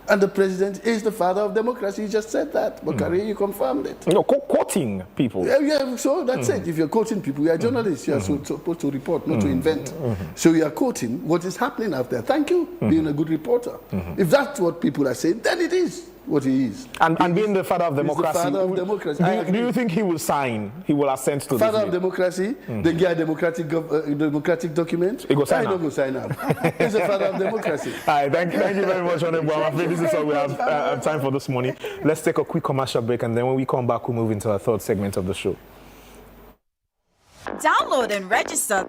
And the president is the father of democracy. You just said that. Bakari, you confirmed it. No, quoting people. Yeah, so that's it. If you're quoting people, you are journalists. You are supposed to report, not to invent. So you are quoting what is happening out there. Thank you, being a good reporter. If that's what people are saying, then it is what he is. And being the father of democracy. The father of democracy. Do you think he will sign? He will assent to this? Father of democracy. They get a democratic document. He go sign don't go sign up. He's the father of democracy. All right, thank you very much, Honorable. I'm afraid this is all we have time for this morning. Let's take a quick commercial break, and then when we come back, we'll move into our third segment of the show. Download and register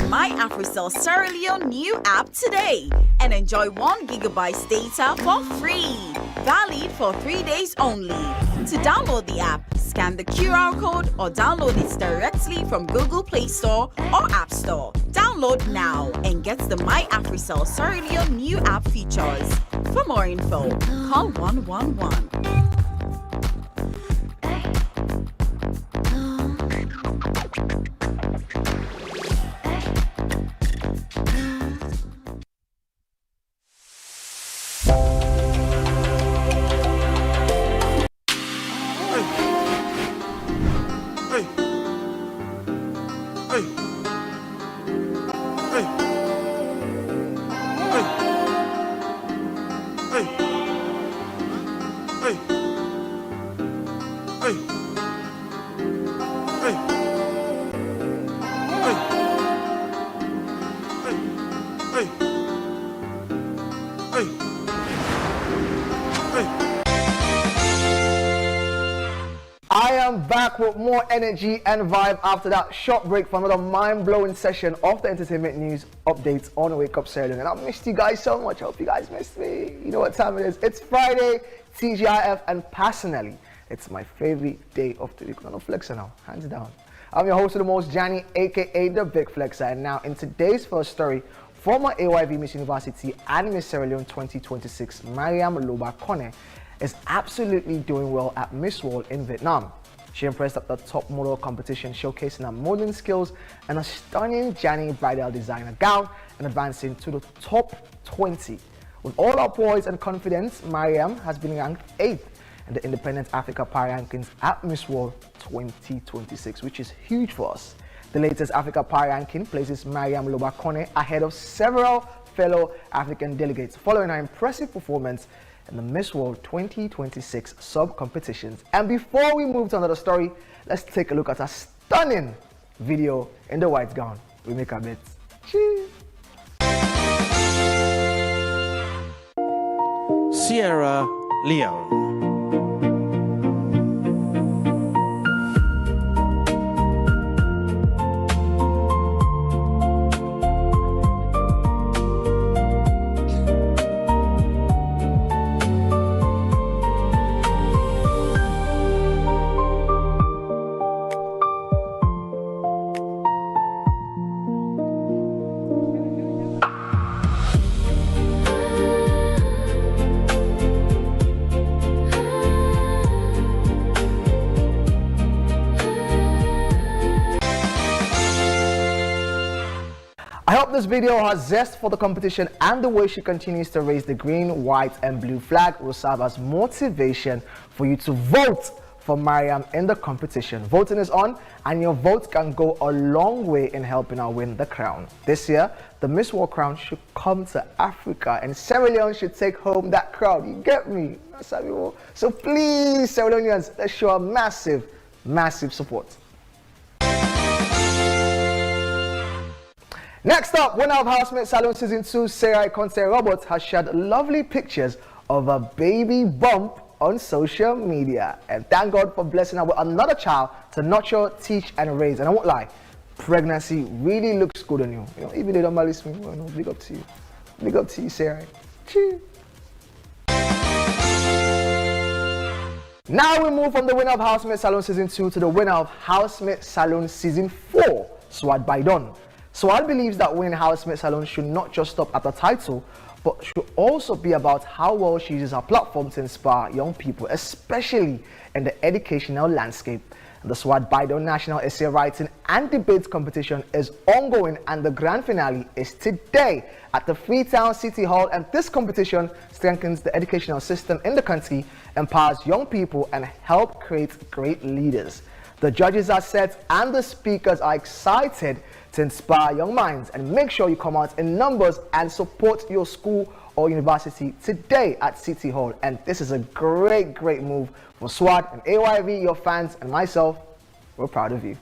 My AfriCell Sierra Leone new app today and enjoy 1 GB data for free. Valid for 3 days only. To download the app, scan the QR code or download it directly from Google Play Store or App Store. Download now and get the My AfriCell Sierra Leone new app features. For more info, call 111. I am back with more energy and vibe after that short break for another mind-blowing session of the entertainment news updates on Wake Up Sierra Leone. And I missed you guys so much. I hope you guys missed me. You know what time it is. It's Friday, TGIF, and personally, it's my favorite day of the week. I'm not flexing now, hands down. I'm your host of the most, Johnny, aka the Big Flexer. And now in today's first story, former AYV Miss University and Miss Sierra Leone 2026, Mariam Loba-Kone, is absolutely doing well at Miss World in Vietnam. She impressed at the top model competition, showcasing her modeling skills and a stunning Gianni bridal designer gown and advancing to the top 20. With all her poise and confidence, Mariam has been ranked 8th in the Independent Africa Power Rankings at Miss World 2026, which is huge for us. The latest Africa Power Ranking places Mariam Loba-Kone ahead of several fellow African delegates, following her impressive performance in the Miss World 2026 sub-competitions. And before we move to another story, let's take a look at a stunning video in the white gown. We make our bets. Cheers! Sierra Leone. I hope this video has zest for the competition, and the way she continues to raise the green, white and blue flag will serve as motivation for you to vote for Mariam in the competition. Voting is on, and your vote can go a long way in helping her win the crown. This year, the Miss World crown should come to Africa, and Sierra Leone should take home that crown. You get me? So please, Sierra Leoneans, let's show a massive, massive support. Next up, winner of Housemate Salon Season 2, Sarah Conte Robert, has shared lovely pictures of a baby bump on social media. And thank God for blessing her with another child to nurture, teach, and raise. And I won't lie, pregnancy really looks good on you. You know, even they don't marry me, well, no, big up to you. Big up to you, Sarah. Cheers. Now we move from the winner of Housemate Salon Season 2 to the winner of Housemate Salon Season 4, Swad Baidon. Swad believes that winning Housemate Salon should not just stop at the title, but should also be about how well she uses her platform to inspire young people, especially in the educational landscape. The Swad Baidon National Essay Writing and Debate Competition is ongoing, and the grand finale is today at the Freetown City Hall. And this competition strengthens the educational system in the country, empowers young people, and helps create great leaders. The judges are set and the speakers are excited to inspire young minds, and make sure you come out in numbers and support your school or university today at City Hall. And this is a great move for SWAD and AYV, your fans, and myself. We're proud of you.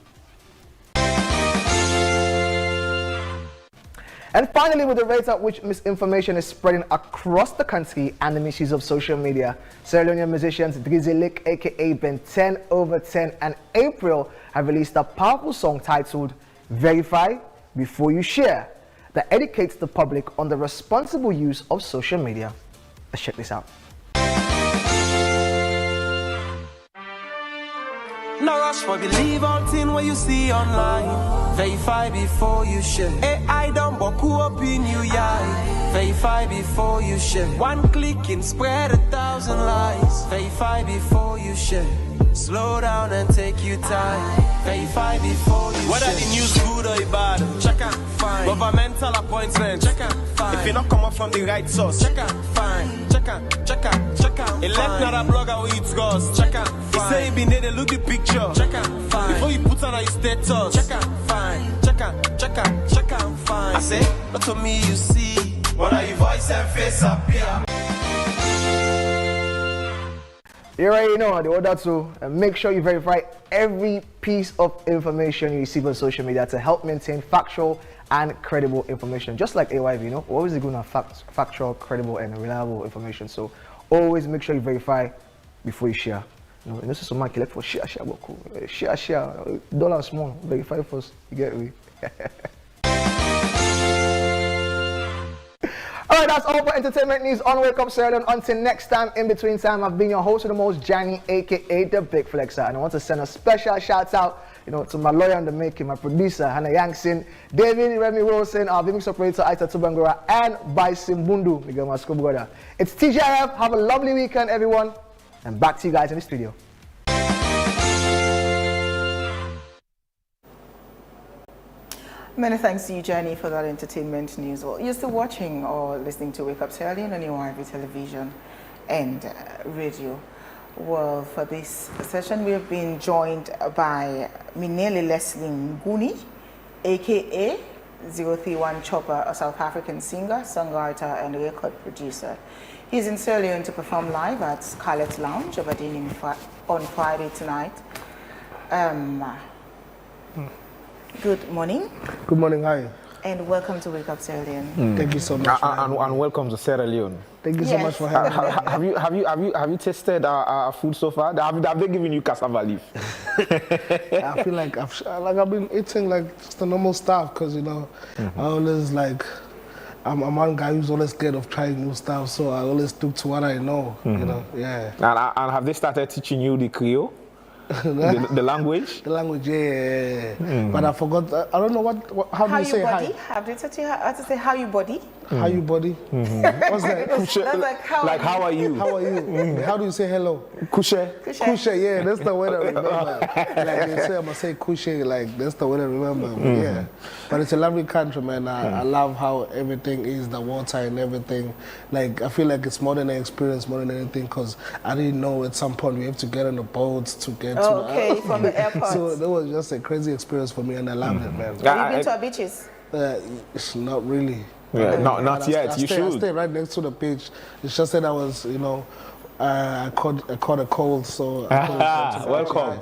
And finally, with the rate at which misinformation is spreading across the country and the misuse of social media, Sierra Leonean musicians Drizilik, aka Ben 10 over 10, and April have released a powerful song titled Verify Before You Share that educates the public on the responsible use of social media. Let's check this out. No rush for believe all thing what you see online. Verify before you share. AI don't boku up in you, yeah. Verify before you share. One click can spread 1,000 lies. Verify before you share. Slow down and take your time. Verify before you whether share. the news good or bad, check and find. Governmental appointment, check and find. If you not come up from the right source, check and find. Check and elect not a blogger who eats ghosts, check and find. He say he been there, they look the picture, check and find. Before you put on your status, check and find. Check and find. I say, not to me you see, whether your voice and face appear. You already know the order to make sure you verify every piece of information you receive on social media to help maintain factual and credible information. Just like AYV, you know, we're always going to have factual, credible, and reliable information. So always make sure you verify before you share. You know, this is some market for share, cool. Share, dollar small, verify first, you get me. Alright, that's all for entertainment news on Wake Up Sierra Leone. Until next time, in between time, I've been your host of the most, Johnny, aka the Big Flexer. And I want to send a special shout out, you know, to my lawyer in the making, my producer, Hannah Yankson, David Remy Wilson, our business operator, Aita Tubangura, and Baisim Bundu, Miguel Masco brother. It's TGIF. Have a lovely weekend, everyone. And back to you guys in the studio. Many thanks to you, Jenny, for that entertainment news. Well, you're still watching or listening to Wake Up Sierra Leone on AYV television and radio. Well, for this session, we have been joined by Minele Leslie Nguni, aka 031 Chopper, a South African singer, songwriter, and record producer. He's in Sierra Leone to perform live at Scarlet Lounge over on Friday tonight. Good morning. Good morning, hi. And welcome to Wake Up Sierra Leone. Thank you so much. And welcome to Sierra Leone. Thank you so much for having me. Have you tasted our food so far? Have they given you cassava leaf? I feel like I've been eating like just the normal stuff because you know I always like I'm one guy who's always scared of trying new stuff, so I always stick to what I know. You know, yeah. And have they started teaching you the Creole? the language? The language, yeah. But I forgot. I don't know how do you say hi? Have they taught you how to say how you body? How you, buddy? What's that? That's like how are you? How are you? How do you say hello? Kushe. Kushe, yeah, that's the word I remember. Like they say, I'm gonna say kushe, like that's the word I remember. Yeah, but it's a lovely country, man. I love how everything is, the water and everything. Like I feel like it's more than an experience, more than anything, because I didn't know at some point we have to get on the boat to get to from the airport. So that was just a crazy experience for me, and I loved it, man. Have you been to our beaches? It's not really. Yeah, not yet. You should. I stay right next to the beach. It's just that I was, you know, I caught a cold, so I welcome.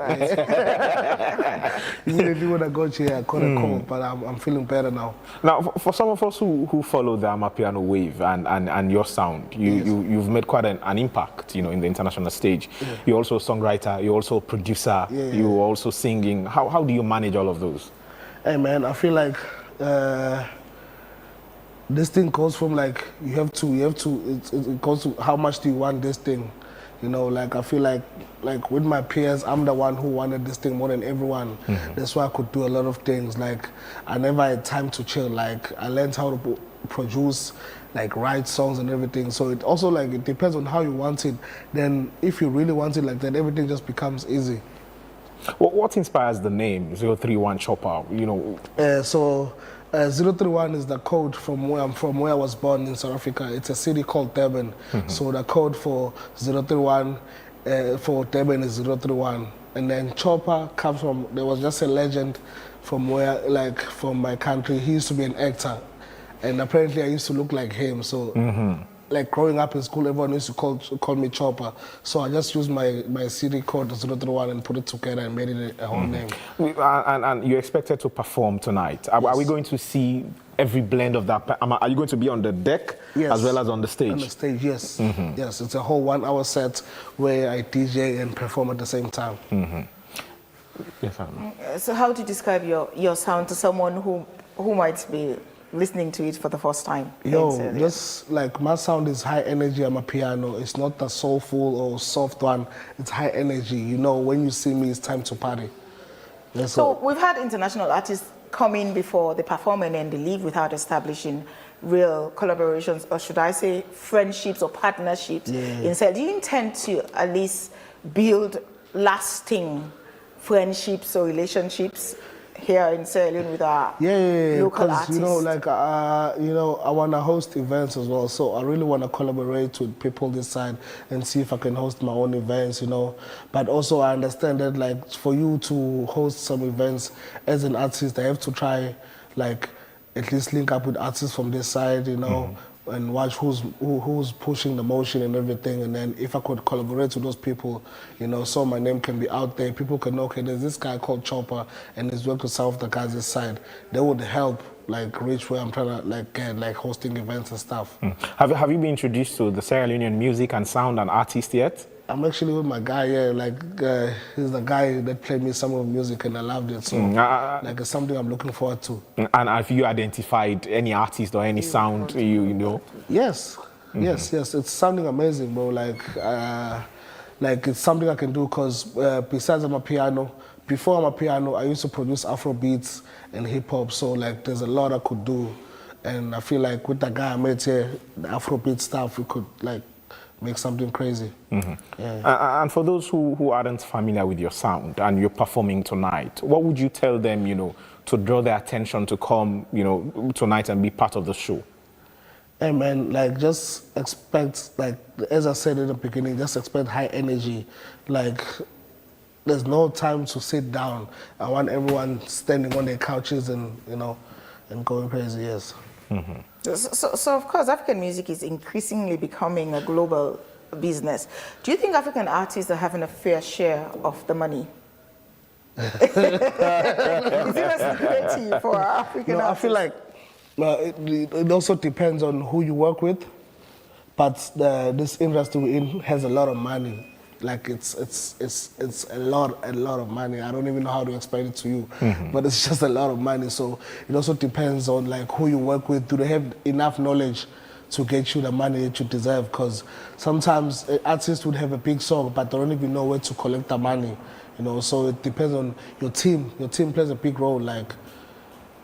Immediately when I got here, I caught a cold, but I'm feeling better now. Now, for some of us who follow the Amapiano wave and your sound, you've made quite an impact, you know, in the international stage. Yeah. You're also a songwriter. You're also a producer. Yeah. You're also singing. How do you manage all of those? Hey man, I feel like this thing goes from like it goes to how much do you want this thing, you know, like I feel like with my peers I'm the one who wanted this thing more than everyone. That's why I could do a lot of things. Like I never had time to chill. Like I learned how to produce, like write songs and everything. So it also like it depends on how you want it. Then if you really want it like that, everything just becomes easy. What inspires the name 031 Chopper? You know, 031 is the code from where I'm from, where I was born in South Africa. It's a city called Durban. So the code for 031 for Durban is 031. And then Chopper comes from, there was just a legend from where, like from my country. He used to be an actor. And apparently I used to look like him. So like growing up in school, everyone used to call me Chopper. So I just used my city code 031 and put it together and made it a whole name. And you're expected to perform tonight. Are we going to see every blend of that? Are you going to be on the deck as well as on the stage? On the stage, yes. Yes, it's a whole 1 hour set where I DJ and perform at the same time. Yes, so how do you describe your sound to someone who might be listening to it for the first time? Just like my sound is high energy. I'm a piano. It's not the soulful or soft one. It's high energy. You know, when you see me, it's time to party. So we've had international artists come in before they perform and then they leave without establishing real collaborations, or should I say friendships or partnerships. Instead, do you intend to at least build lasting friendships or relationships here in Sierra Leone with our local artists? You know, like you know, I want to host events as well. So I really want to collaborate with people this side and see if I can host my own events. You know, but also I understand that like for you to host some events as an artist, I have to try like at least link up with artists from this side. You know. And watch who's pushing the motion and everything, and then if I could collaborate with those people, you know, so my name can be out there, people can know, okay, there's this guy called Chopper and he's working with some of the guys this side. That would help like reach where I'm trying to like get like hosting events and stuff. Have you been introduced to the Sierra Leonean music and sound and artist yet? I'm actually with my guy, he's the guy that played me some of the music and I loved it. So like it's something I'm looking forward to. And have you identified any artist or any sound you know? Yes, yes, it's sounding amazing, bro. Like it's something I can do because besides I'm a piano, before I'm a piano, I used to produce Afro beats and hip hop. So like there's a lot I could do. And I feel like with the guy I met here, the Afro beat stuff, we could like make something crazy. And for those who aren't familiar with your sound and you're performing tonight, what would you tell them, you know, to draw their attention to come, you know, tonight and be part of the show? Hey man, like just expect, like as I said in the beginning, just expect high energy. Like there's no time to sit down. I want everyone standing on their couches and, you know, and going crazy, yes. So of course, African music is increasingly becoming a global business. Do you think African artists are having a fair share of the money? Is it a security for African artists? I feel like it also depends on who you work with, but this industry we're in has a lot of money. Like it's a lot of money. I don't even know how to explain it to you, but it's just a lot of money. So it also depends on like who you work with. Do they have enough knowledge to get you the money that you deserve? Because sometimes artists would have a big song, but they don't even know where to collect the money. You know, so it depends on your team. Your team plays a big role. Like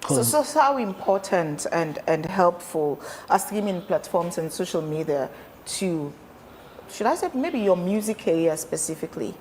So how important and helpful are streaming platforms and social media to, should I say maybe your music career specifically?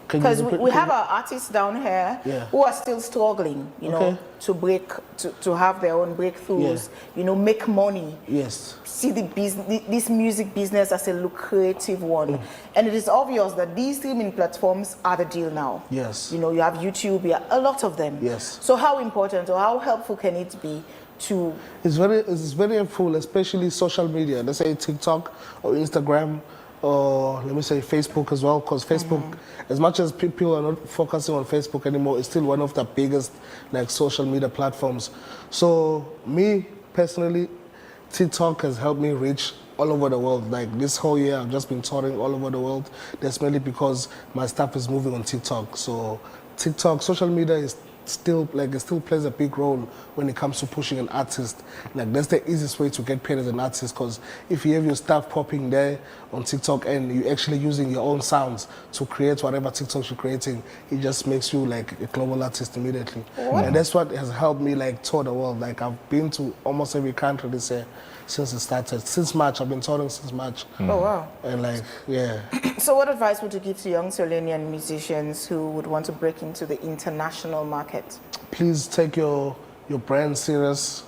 Because we have our artists down here who are still struggling, you know, to have their own breakthroughs, you know, make money. Yes. See this music business as a lucrative one. And it is obvious that these streaming platforms are the deal now. Yes. You know, you have YouTube, you have a lot of them. Yes. So how important or how helpful can it be to... It's very helpful, especially social media. Let's say TikTok or Instagram, or let me say Facebook as well, because Facebook, as much as people are not focusing on Facebook anymore, it's still one of the biggest like social media platforms. So me personally, TikTok has helped me reach all over the world. Like this whole year, I've just been touring all over the world. That's mainly because my stuff is moving on TikTok. So TikTok, social media is still like, it still plays a big role when it comes to pushing an artist. Like that's the easiest way to get paid as an artist, because if you have your stuff popping there on TikTok and you're actually using your own sounds to create whatever TikTok you're creating, it just makes you like a global artist immediately. And that's what has helped me like tour the world. Like I've been to almost every country this year since it started. Since March, I've been touring since March. Oh wow. And like, yeah. So what advice would you give to young Sierra Leonean musicians who would want to break into the international market? Please take your brand serious.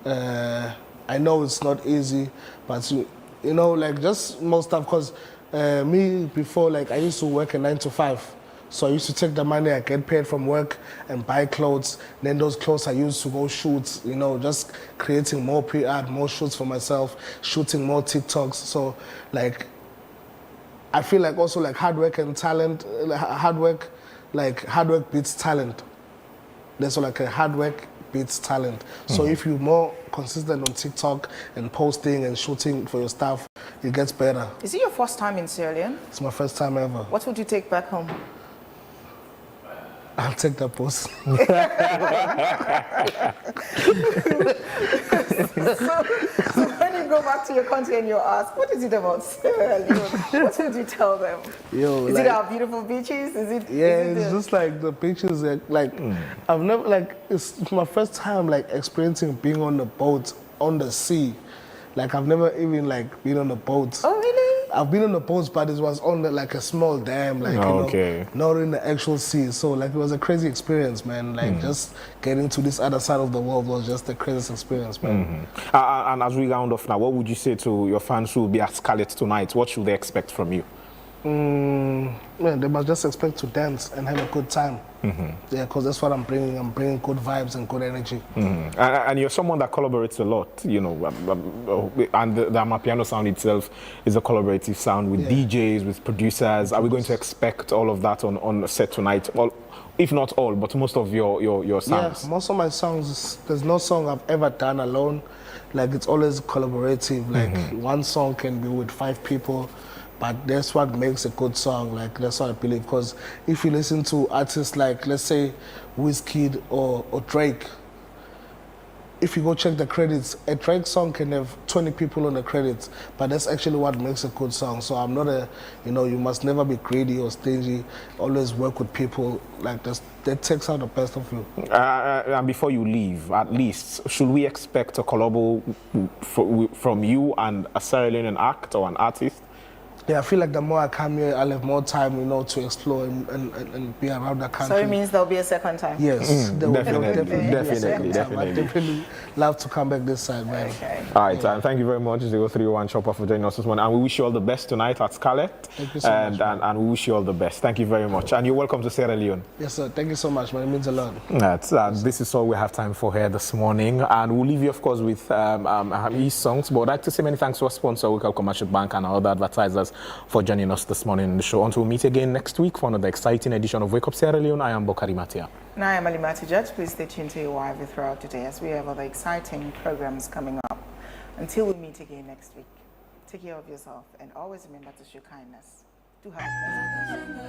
I know it's not easy, but you know, like just most stuff, because me before, like I used to work a 9 to 5. So I used to take the money I get paid from work and buy clothes. Then those clothes I used to go shoot, you know, just creating more PR, more shoots for myself, shooting more TikToks. So like, I feel like also like hard work and talent, hard work beats talent. That's like a hard work beats talent. So if you're more consistent on TikTok and posting and shooting for your stuff, it gets better. Is it your first time in Sierra Leone? It's my first time ever. What would you take back home? I'll take that post. So when you go back to your country and you ask, what is it about Sierra Leone? What would you tell them? Yo, is like, it our beautiful beaches? Is it? Yeah, is it it's just like the beaches. Like I've never it's my first time like experiencing being on the boat on the sea. Like I've never even like been on a boat. Oh really? I've been on the boats, but it was on like a small dam, like you know, not in the actual sea. So like it was a crazy experience, man. Like just getting to this other side of the world was just the craziest experience, man. And as we round off now, what would you say to your fans who will be at Scarlet tonight? What should they expect from you? Man, they must just expect to dance and have a good time. Yeah, because that's what I'm bringing. I'm bringing good vibes and good energy. And you're someone that collaborates a lot, you know, and the Amapiano sound itself is a collaborative sound with DJs, with producers. Are we going to expect all of that on the set tonight? Well, if not all, but most of your songs? Yeah, most of my songs, there's no song I've ever done alone. Like, it's always collaborative. Like, one song can be with 5 people. But that's what makes a good song, like that's what I believe. Because if you listen to artists like, let's say, Wizkid or Drake, if you go check the credits, a Drake song can have 20 people on the credits, but that's actually what makes a good song. So I'm not you know, you must never be greedy or stingy. Always work with people like this. That takes out the best of you. And before you leave, at least, should we expect a collabo from you and a Sierra Leonean act or an artist? Yeah, I feel like the more I come here, I'll have more time, you know, to explore and be around the country. So it means there'll be a second time? Yes, definitely. I definitely love to come back this side, man. Okay. All right, thank you very much, 031 Chopper, for joining us this morning. And we wish you all the best tonight at Scarlet. Thank you so much. And we wish you all the best. Thank you very much. And you're welcome to Sierra Leone. Yes, sir. Thank you so much, man. It means a lot. This is all we have time for here this morning. And we'll leave you, of course, with his songs. But I'd like to say many thanks to our sponsor, Wakeup Commercial Bank, and our other advertisers for joining us this morning in the show. Until we meet again next week for another exciting edition of Wake Up Sierra Leone, I am Bokari Matia. And I am Alimati Judge. Please stay tuned to your wife throughout the day as we have other exciting programs coming up. Until we meet again next week, take care of yourself and always remember to show kindness. Do have a pleasant day.